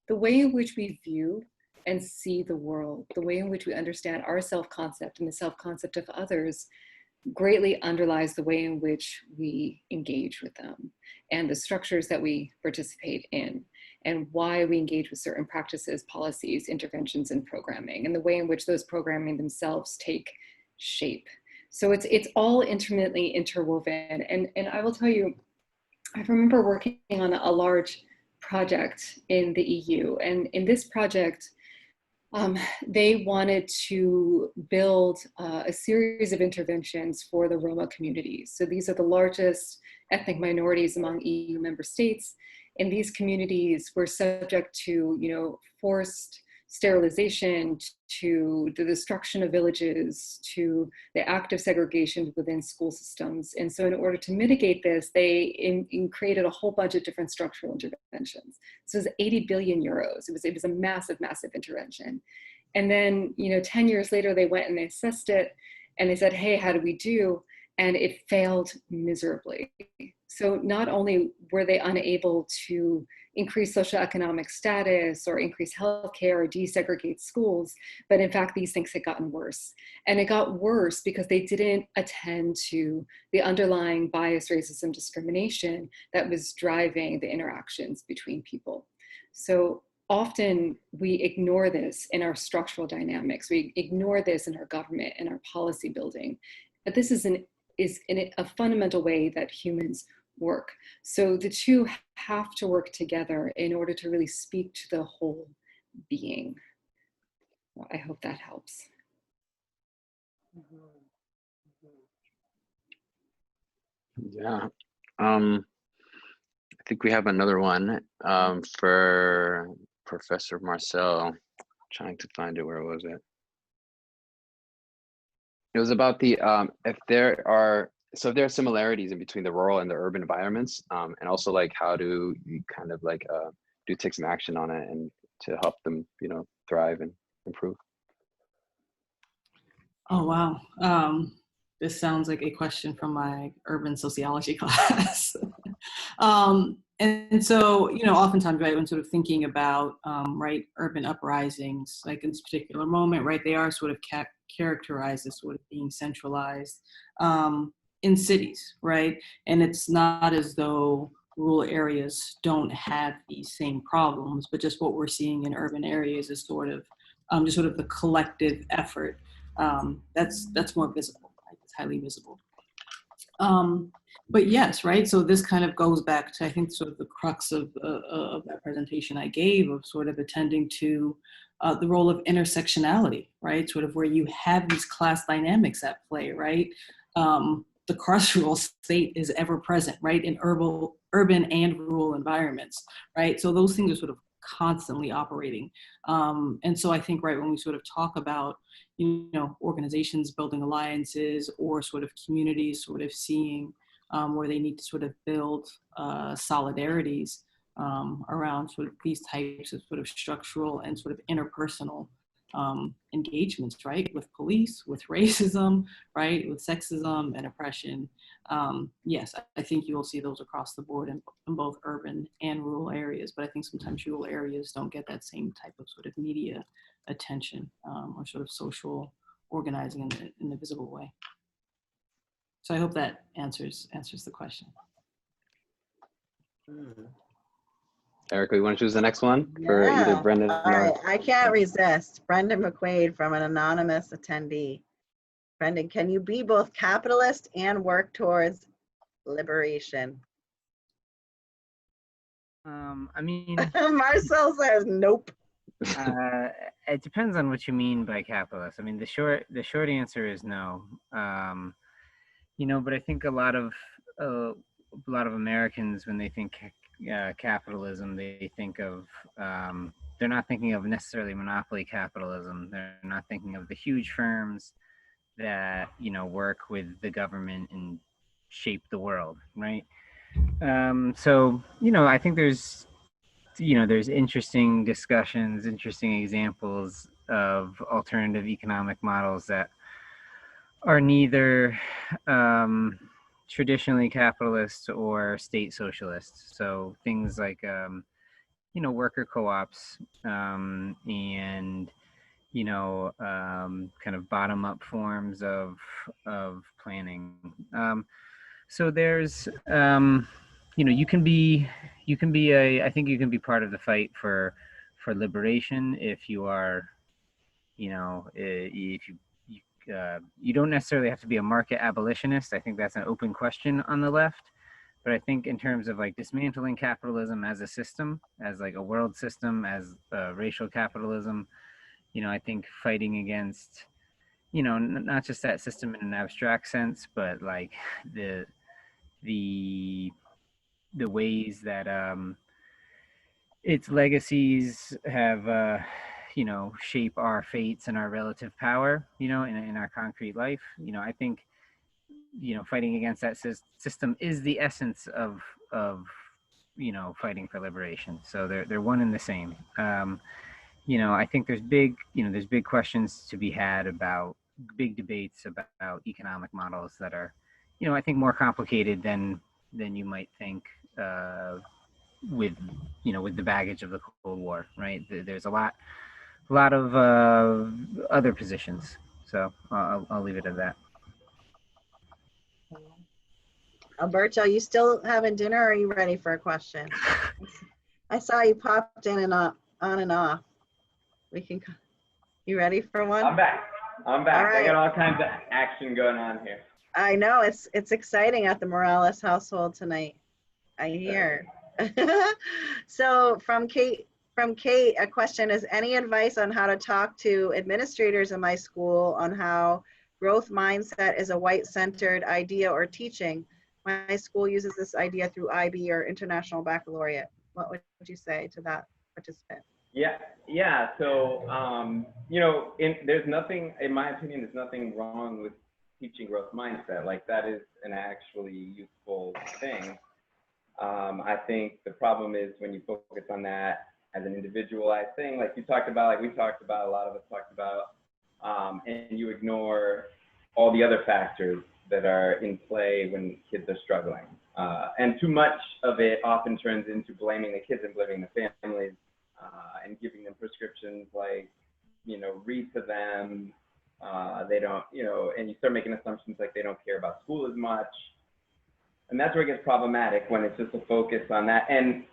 [SPEAKER 4] the way in which we view and see the world, the way in which we understand our self-concept and the self-concept of others greatly underlies the way in which we engage with them and the structures that we participate in, and why we engage with certain practices, policies, interventions, and programming, and the way in which those programming themselves take shape. So it's all intimately interwoven. And I will tell you, I remember working on a large project in the EU, and in this project, they wanted to build a series of interventions for the Roma communities. So these are the largest ethnic minorities among EU member states. And these communities were subject to, forced sterilization, to the destruction of villages, to the active segregation within school systems. And so in order to mitigate this, they created a whole bunch of different structural interventions. So it was 80 billion euros. It was a massive, massive intervention. And then, 10 years later, they went and they assessed it, and they said, hey, how do we do? And it failed miserably. So not only were they unable to increase socioeconomic status or increase healthcare or desegregate schools, but in fact, these things had gotten worse. And it got worse because they didn't attend to the underlying bias, racism, discrimination that was driving the interactions between people. So often we ignore this in our structural dynamics. We ignore this in our government and our policy building. But this is in a fundamental way that humans work. So the two have to work together in order to really speak to the whole being. Well, I hope that helps.
[SPEAKER 2] Yeah. I think we have another one for Professor Marcel. Trying to find it. Where was it? It was about the if there are similarities in between the rural and the urban environments, and also like how do you kind of like do take some action on it and to help them, thrive and improve.
[SPEAKER 5] Oh, wow. This sounds like a question from my urban sociology class. And so, oftentimes, right, when sort of thinking about, right, urban uprisings, like in this particular moment, right, they are sort of characterized as sort of being centralized in cities, right? And it's not as though rural areas don't have these same problems, but just what we're seeing in urban areas is sort of just sort of the collective effort that's more visible, right? It's highly visible. But yes, right. So this kind of goes back to, I think, sort of the crux of that presentation I gave, of sort of attending to the role of intersectionality, right? Sort of where you have these class dynamics at play, right? The carceral state is ever present, right, in urban and rural environments, right? So those things are sort of constantly operating. And so I think, right, when we sort of talk about, organizations building alliances or sort of communities sort of seeing where they need to sort of build solidarities around sort of these types of sort of structural and sort of interpersonal engagements, right, with police, with racism, right, with sexism and oppression. Yes, I think you will see those across the board in both urban and rural areas, but I think sometimes rural areas don't get that same type of sort of media attention or sort of social organizing in the visible way. So I hope that answers the question.
[SPEAKER 2] Erica, you want to choose the next one for either Brendan
[SPEAKER 1] All right.
[SPEAKER 2] or?
[SPEAKER 1] I can't resist. Brendan McQuaid from an anonymous attendee. Brendan, can you be both capitalist and work towards liberation?
[SPEAKER 6] I mean,
[SPEAKER 1] Marcel says nope.
[SPEAKER 6] it depends on what you mean by capitalist. I mean, the short answer is no. But I think a lot of Americans, when they think capitalism, they think of they're not thinking of necessarily monopoly capitalism. They're not thinking of the huge firms that work with the government and shape the world, right? So I think there's interesting discussions, interesting examples of alternative economic models that are neither traditionally capitalist or state socialist. So things like worker co-ops and kind of bottom-up forms of planning. So there's you can be I think you can be part of the fight for liberation if you are if you don't necessarily have to be a market abolitionist. I think that's an open question on the left. But I think in terms of like dismantling capitalism as a system, as like a world system, as racial capitalism, I think fighting against, not just that system in an abstract sense, but like the ways that its legacies have shape our fates and our relative power, in our concrete life. I think fighting against that system is the essence of fighting for liberation. So they're one and the same. I think there's big questions to be had about big debates about economic models that are I think more complicated than you might think with the baggage of the Cold War, right? There's a lot of other positions. So I'll leave it at that.
[SPEAKER 1] Alberto, you still having dinner or are you ready for a question? I saw you popped in and on and off. You ready for one?
[SPEAKER 3] I'm back.
[SPEAKER 1] All right.
[SPEAKER 3] I got all kinds of action going on here.
[SPEAKER 1] I know it's exciting at the Morales household tonight. I hear. So from Kate, a question is, any advice on how to talk to administrators in my school on how growth mindset is a white-centered idea or teaching? My school uses this idea through IB or International Baccalaureate. What would you say to that participant?
[SPEAKER 3] Yeah. So, you know, there's nothing, in my opinion, there's nothing wrong with teaching growth mindset. Like that is an actually useful thing. I think the problem is when you focus on that as an individualized thing, like you talked about, like we talked about, a lot of us talked about, and you ignore all the other factors that are in play when kids are struggling. And too much of it often turns into blaming the kids and blaming the families, and giving them prescriptions like, you know, read to them. They don't, you know, and you start making assumptions like they don't care about school as much. And that's where it gets problematic, when it's just a focus on that. And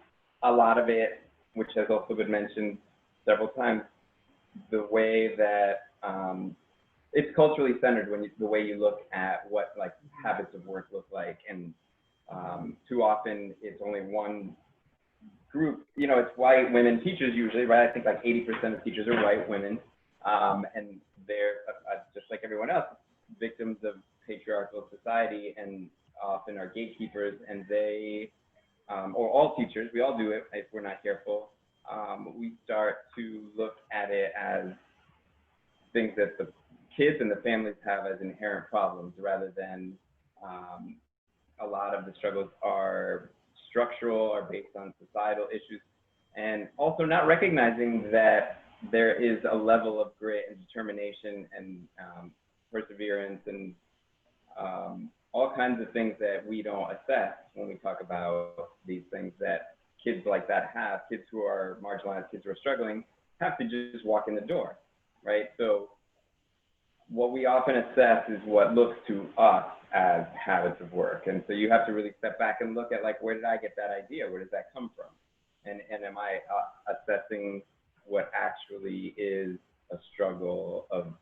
[SPEAKER 3] a lot of it, which has also been mentioned several times, the way that it's culturally centered, when the way you look at what like habits of work look like. And too often it's only one group, you know, it's white women teachers usually, right? I think like 80% of teachers are white women. And they're just like everyone else, victims of patriarchal society, and often are gatekeepers. And they, or all teachers, we all do it if we're not careful. We start to look at it as things that the kids and the families have as inherent problems, rather than a lot of the struggles are structural, are based on societal issues, and also not recognizing that there is a level of grit and determination and perseverance and all kinds of things that we don't assess when we talk about these things that kids like that have. Kids who are marginalized, kids who are struggling, have to just walk in the door, right? So what we often assess is what looks to us as habits of work. And so you have to really step back and look at, like, where did I get that idea? Where does that come from? And am I assessing what actually is a struggle of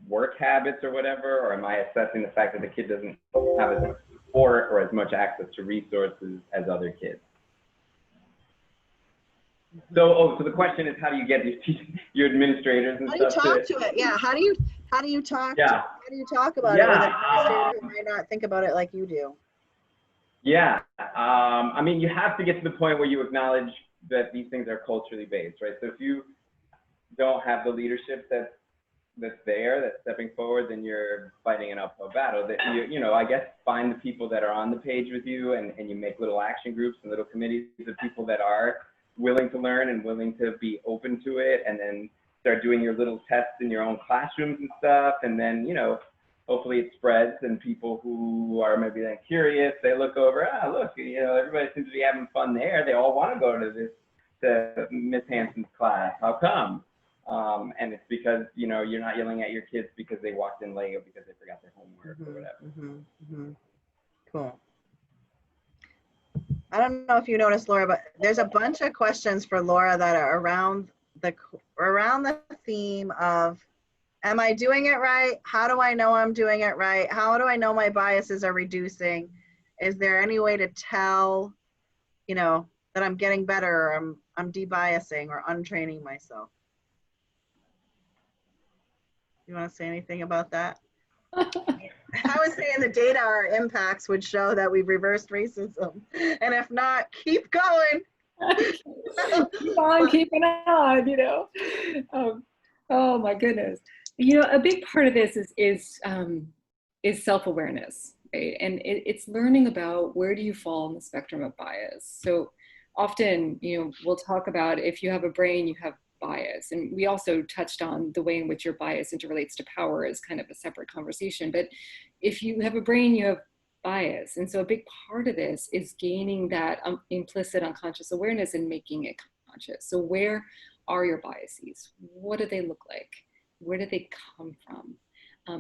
[SPEAKER 3] work habits or whatever? Or am I assessing the fact that the kid doesn't have as much support or as much access to resources as other kids? So, so the question is, how do you get these your administrators and
[SPEAKER 1] How do you
[SPEAKER 3] stuff
[SPEAKER 1] talk to it? Yeah. How do you talk?
[SPEAKER 3] Yeah.
[SPEAKER 1] How do you talk about it with an
[SPEAKER 3] Yeah.
[SPEAKER 1] administrator who might not think about it like you do?
[SPEAKER 3] Yeah. I mean, you have to get to the point where you acknowledge that these things are culturally based, right? So if you don't have the leadership that's there, that's stepping forward, then you're fighting an uphill battle. That you know, I guess find the people that are on the page with you, and you make little action groups and little committees of people that are willing to learn and willing to be open to it, and then start doing your little tests in your own classrooms and stuff. And then, you know, hopefully it spreads, and people who are maybe then curious, they look over, look, you know, everybody seems to be having fun there. They all want to go to Miss Hanson's class. How come? And it's because, you know, you're not yelling at your kids because they walked in late or because they forgot their homework or whatever.
[SPEAKER 1] Cool. I don't know if you noticed, Laura, but there's a bunch of questions for Laura that are around the theme of, am I doing it right? How do I know I'm doing it right? How do I know my biases are reducing? Is there any way to tell, you know, that I'm getting better, or I'm debiasing or untraining myself? You want to say anything about that? I was saying the data, our impacts would show that we've reversed racism. And if not, keep going.
[SPEAKER 4] Keep on keeping on, you know. Oh my goodness. You know, a big part of this is self-awareness, right? And it's learning about where do you fall on the spectrum of bias. So often, you know, we'll talk about, if you have a brain, you have bias. And we also touched on the way in which your bias interrelates to power as kind of a separate conversation. But if you have a brain, you have bias. And so a big part of this is gaining that implicit unconscious awareness and making it conscious. So where are your biases? What do they look like? Where do they come from?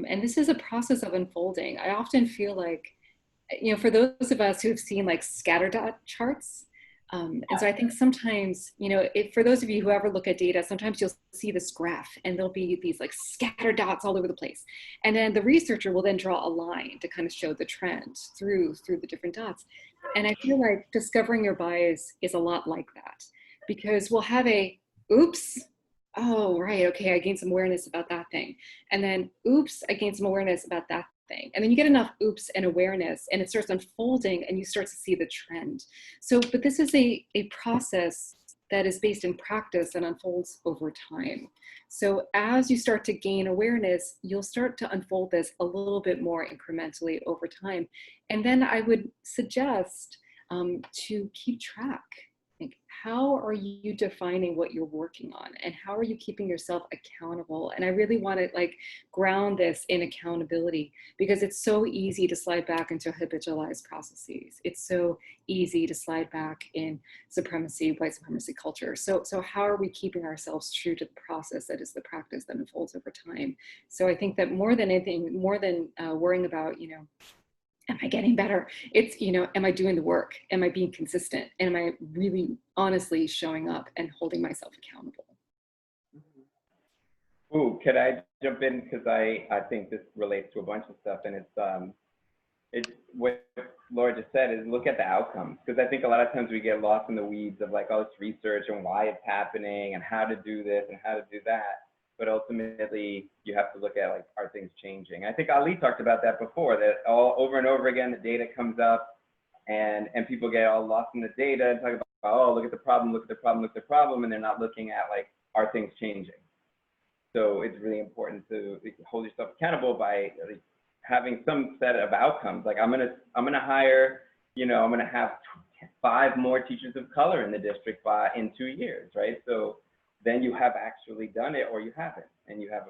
[SPEAKER 4] And this is a process of unfolding. I often feel like, you know, for those of us who've seen like scatter dot charts, and so I think sometimes, you know, for those of you who ever look at data, sometimes you'll see this graph and there'll be these like scattered dots all over the place. And then the researcher will then draw a line to kind of show the trend through the different dots. And I feel like discovering your bias is a lot like that, because we'll have a, oops, oh, right, okay, I gained some awareness about that thing. And then, oops, I gained some awareness about that thing. And then you get enough oops and awareness, and it starts unfolding, and you start to see the trend. So, but this is a process that is based in practice that unfolds over time. So as you start to gain awareness, you'll start to unfold this a little bit more incrementally over time. And then I would suggest to keep track. Like, how are you defining what you're working on, and how are you keeping yourself accountable? And I really want to like ground this in accountability, because it's so easy to slide back into habitualized processes. It's so easy to slide back in supremacy, white supremacy culture. So how are we keeping ourselves true to the process that is the practice that unfolds over time? So I think that more than anything, more than worrying about, you know, am I getting better? It's, you know, am I doing the work? Am I being consistent? And am I really honestly showing up and holding myself accountable?
[SPEAKER 3] Ooh, could I jump in? Because I think this relates to a bunch of stuff, and it's what Laura just said is look at the outcomes. Because I think a lot of times we get lost in the weeds of like all this research and why it's happening and how to do this and how to do that. But ultimately, you have to look at like, are things changing? I think Ali talked about that before, that all over and over again, the data comes up and people get all lost in the data and talk about, oh, look at the problem, look at the problem, look at the problem. And they're not looking at like, are things changing? So it's really important to hold yourself accountable by having some set of outcomes. Like I'm gonna hire, you know, I'm gonna have 5 more teachers of color in the district in 2 years, right? So then you have actually done it, or you haven't, and you have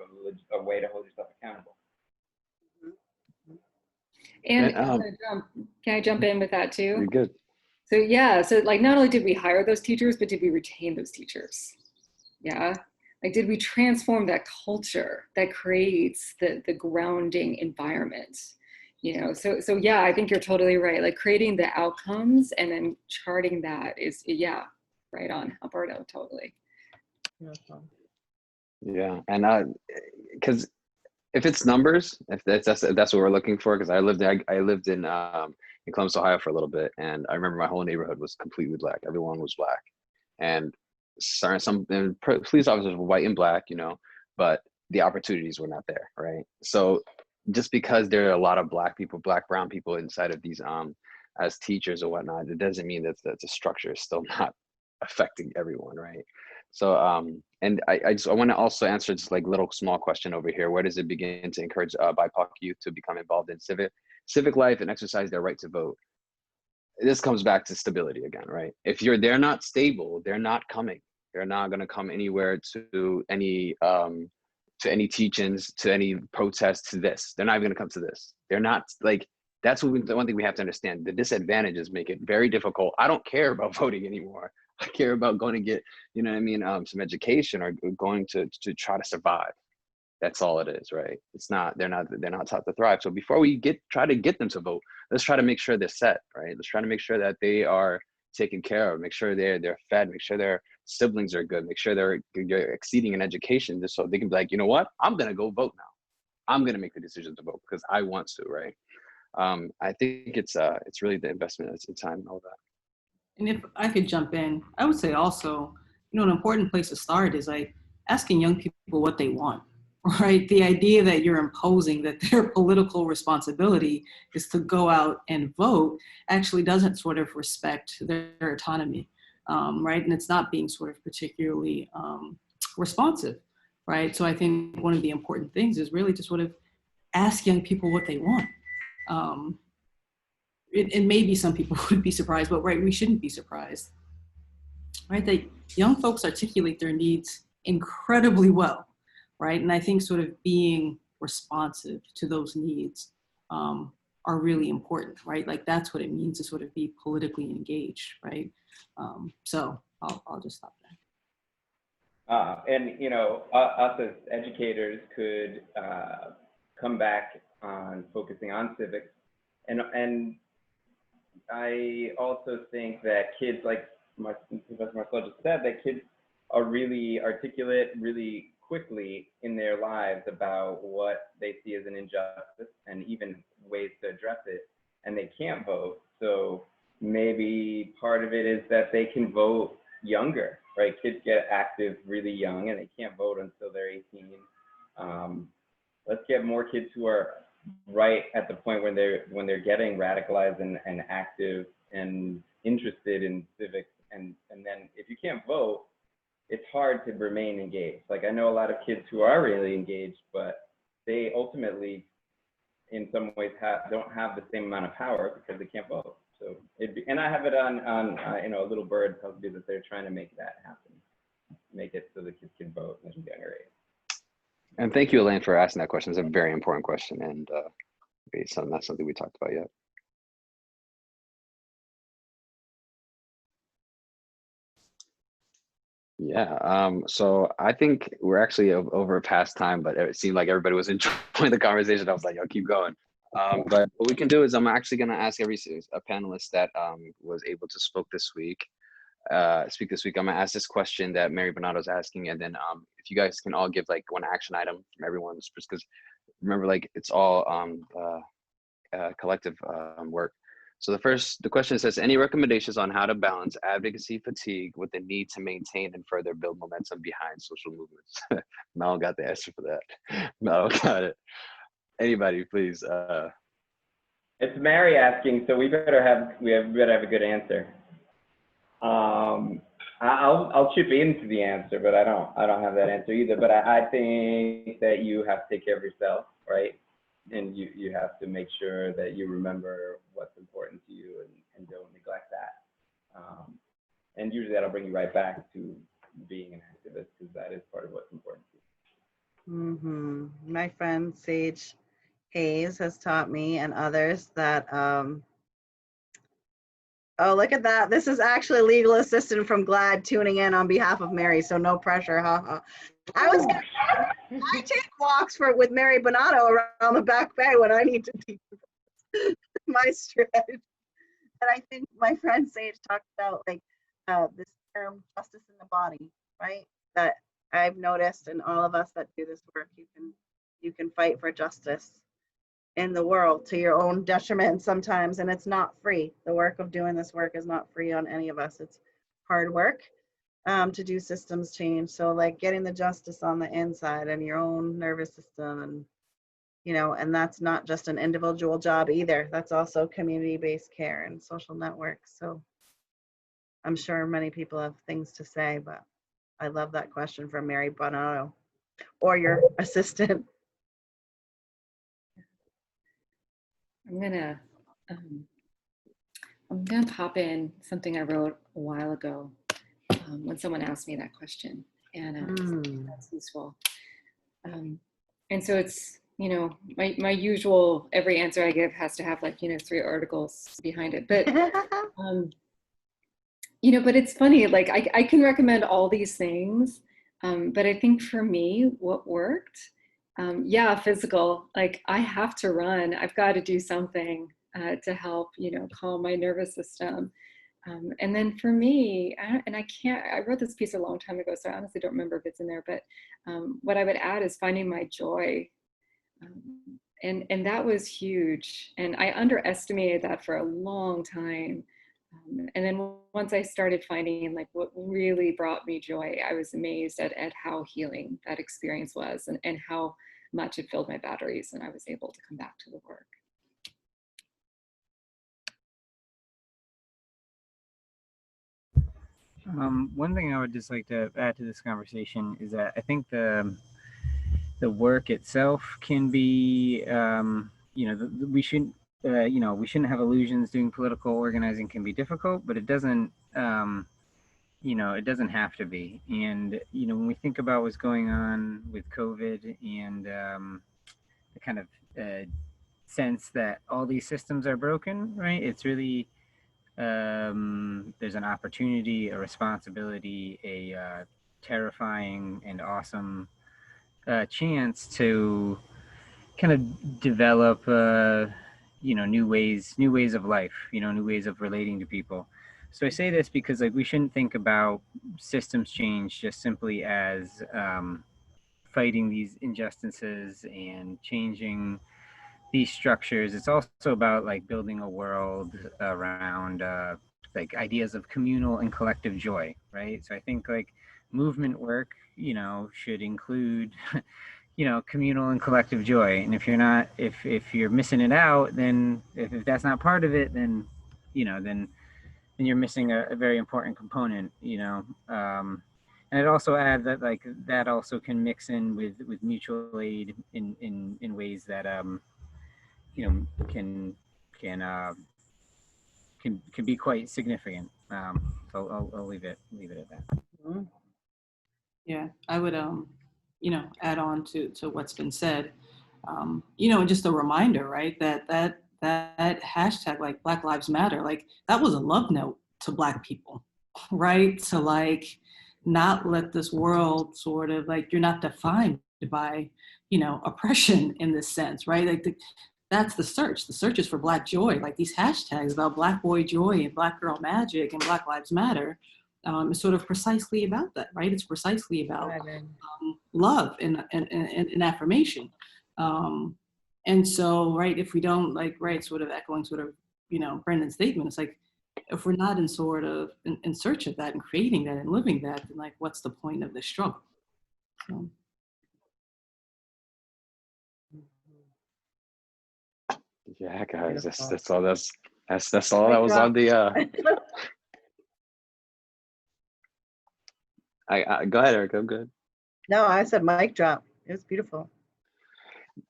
[SPEAKER 3] a way to hold yourself accountable.
[SPEAKER 4] And can I jump in with that too?
[SPEAKER 2] You're good.
[SPEAKER 4] So yeah, so like not only did we hire those teachers, but did we retain those teachers? Yeah, like did we transform that culture that creates the grounding environment? You know, so yeah, I think you're totally right. Like creating the outcomes and then charting that is, yeah, right on, Alberto, totally.
[SPEAKER 2] Yeah, and because if it's numbers, if that's what we're looking for, because I lived in Columbus, Ohio for a little bit, and I remember my whole neighborhood was completely black. Everyone was black, and some police officers were white and black, you know, but the opportunities were not there, right? So just because there are a lot of black people, black, brown people inside of these as teachers or whatnot, it doesn't mean that the structure is still not affecting everyone, right? So and I want to also answer just like little small question over here. Where does it begin to encourage BIPOC youth to become involved in civic life and exercise their right to vote? This comes back to stability again, right? If they're not stable, they're not coming. They're not going to come anywhere to any teach-ins, to any protests, to this. They're not even going to come to this. They're not like, that's the one thing we have to understand. The disadvantages make it very difficult. I don't care about voting anymore. I care about going to get, you know what I mean, some education, or going to try to survive. That's all it is, right? It's not, they're not taught to thrive. So before we try to get them to vote, let's try to make sure they're set, right? Let's try to make sure that they are taken care of, make sure they're fed, make sure their siblings are good, make sure they're exceeding in education, just so they can be like, you know what, I'm gonna go vote now. I'm gonna make the decision to vote because I want to, right? I think it's really the investment in time and all that.
[SPEAKER 5] And if I could jump in, I would say also, you know, an important place to start is like asking young people what they want, right? The idea that you're imposing that their political responsibility is to go out and vote actually doesn't sort of respect their autonomy, right? And it's not being sort of particularly responsive, right? So I think one of the important things is really to sort of ask young people what they want. And maybe some people would be surprised, but right, we shouldn't be surprised, right? That young folks articulate their needs incredibly well, right? And I think sort of being responsive to those needs are really important, right? Like that's what it means to sort of be politically engaged, right? So I'll just stop there.
[SPEAKER 3] And you know, us as educators could come back on focusing on civics, and I also think that kids, like Professor Marcel just said, that kids are really articulate really quickly in their lives about what they see as an injustice and even ways to address it, and they can't vote. So maybe part of it is that they can vote younger, right? Kids get active really young and they can't vote until they're 18. Let's get more kids who are right at the point when they're getting radicalized and active and interested in civics, and then if you can't vote, hard to remain engaged. Like I know a lot of kids who are really engaged, but they ultimately, in some ways, don't have the same amount of power because they can't vote. So and I have it on a little bird tells me that they're trying to make that happen, make it so the kids can vote at a younger age.
[SPEAKER 2] And thank you, Elaine, for asking that question. It's a very important question, and it's not something we talked about yet. Yeah, so I think we're actually over past time, but it seemed like everybody was enjoying the conversation. I was like, "Yo, keep going." But what we can do is I'm actually going to ask a panelist that was able to speak this week. I'm going to ask this question that Mary Bonato's asking, and then if you guys can all give like one action item from everyone, just because remember, like it's all collective work. So the question says, any recommendations on how to balance advocacy fatigue with the need to maintain and further build momentum behind social movements? Mal got the answer for that. Mal got it. Anybody, please.
[SPEAKER 3] It's Mary asking, so we better have a good answer. I'll chip into the answer, but I don't have that answer either. But I think that you have to take care of yourself, right? And you have to make sure that you remember what's important to you and don't neglect that. And usually that'll bring you right back to being an activist, because that is part of what's important to you.
[SPEAKER 1] Mm-hmm. My friend Sage Hayes has taught me and others that, oh, look at that. This is actually a legal assistant from GLAAD tuning in on behalf of Mary, so no pressure, haha. I take walks with Mary Bonato around the Back Bay when I need to teach my stretch. And I think my friend Sage talked about like this term justice in the body, right? That I've noticed in all of us that do this work, you can fight for justice in the world to your own detriment sometimes, and it's not free. The work of doing this work is not free on any of us. It's hard work to do systems change. So like getting the justice on the inside and your own nervous system, and and that's not just an individual job either. That's also community-based care and social networks. So I'm sure many people have things to say, but I love that question from Mary Bonato or your assistant.
[SPEAKER 4] I'm gonna pop in something I wrote a while ago when someone asked me that question, and that's useful. And so it's, my usual, every answer I give has to have like, 3 articles behind it. But, but it's funny, like I can recommend all these things. But I think for me, what worked, physical, like I have to run, I've got to do something to help, calm my nervous system. And then for me, I wrote this piece a long time ago, so I honestly don't remember if it's in there, but what I would add is finding my joy. And that was huge. And I underestimated that for a long time. And then once I started finding like what really brought me joy, I was amazed at how healing that experience was, and how much it filled my batteries, and I was able to come back to the work.
[SPEAKER 6] One thing I would just like to add to this conversation is that I think the work itself can be, we shouldn't have illusions. Doing political organizing can be difficult, but it doesn't, it doesn't have to be. And when we think about what's going on with COVID and the kind of sense that all these systems are broken, right? It's really there's an opportunity, a responsibility, a terrifying and awesome chance to kind of develop new ways of life, new ways of relating to people. So I say this because like we shouldn't think about systems change just simply as fighting these injustices and changing these structures. It's also about like building a world around like ideas of communal and collective joy, right? So I think like movement work, should include communal and collective joy. And if you're missing it out, then if that's not part of it, then then you're missing a very important component. And And I'd also add that like that also can mix in with mutual aid in ways that you know can can be quite significant. So I'll leave it at that.
[SPEAKER 1] Mhm.
[SPEAKER 5] Yeah, I would, you know, add on to what's been said. You know, just a reminder, right, that hashtag like Black Lives Matter, like that was a love note to Black people, right? To like not let this world sort of like you're not defined by, you know, oppression in this sense, right? Like that's the search. The search is for Black joy. Like these hashtags about Black boy joy and Black girl magic and Black Lives Matter is sort of precisely about that, right? It's precisely about love and affirmation. And so, right, if we don't like, right, sort of echoing sort of, you know, Brendan's statement, it's like, if we're not in sort of in search of that and creating that and living that, then like, what's the point of the struggle? So.
[SPEAKER 2] Yeah, guys,
[SPEAKER 1] Beautiful.
[SPEAKER 2] that's all that's all that was on the I go ahead, Eric, I'm good.
[SPEAKER 1] No, I said mic drop. It was beautiful.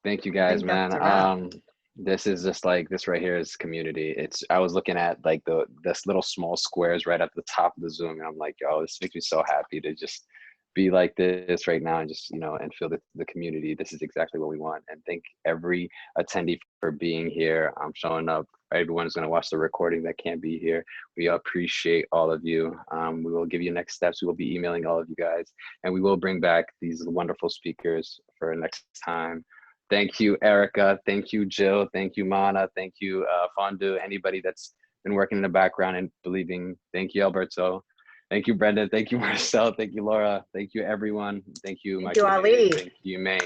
[SPEAKER 2] Thank you
[SPEAKER 1] I
[SPEAKER 2] guys,
[SPEAKER 1] think that's
[SPEAKER 2] man.
[SPEAKER 1] a wrap.
[SPEAKER 2] This is just like this right here is community. I was looking at like this little small squares right at the top of the Zoom, and I'm like, oh, this makes me so happy to just be like this right now and just, you know, and feel the community. This is exactly what we want. And thank every attendee for being here. Showing up. Everyone is going to watch the recording that can't be here. We appreciate all of you. We will give you next steps. We will be emailing all of you guys, and we will bring back these wonderful speakers for next time. Thank you, Erica. Thank you, Jill. Thank you, Mana. Thank you, Fondu. Anybody that's been working in the background and believing. Thank you, Alberto. Thank you, Brendan. Thank you, Marcel. Thank you, Laura. Thank you, everyone. Thank you,
[SPEAKER 1] Thank you, Ali.
[SPEAKER 2] Thank you, Maine.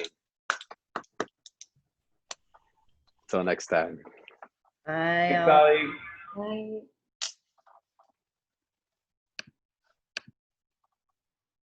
[SPEAKER 2] Till next time.
[SPEAKER 1] Bye.
[SPEAKER 3] Thanks, Ali.
[SPEAKER 4] Right.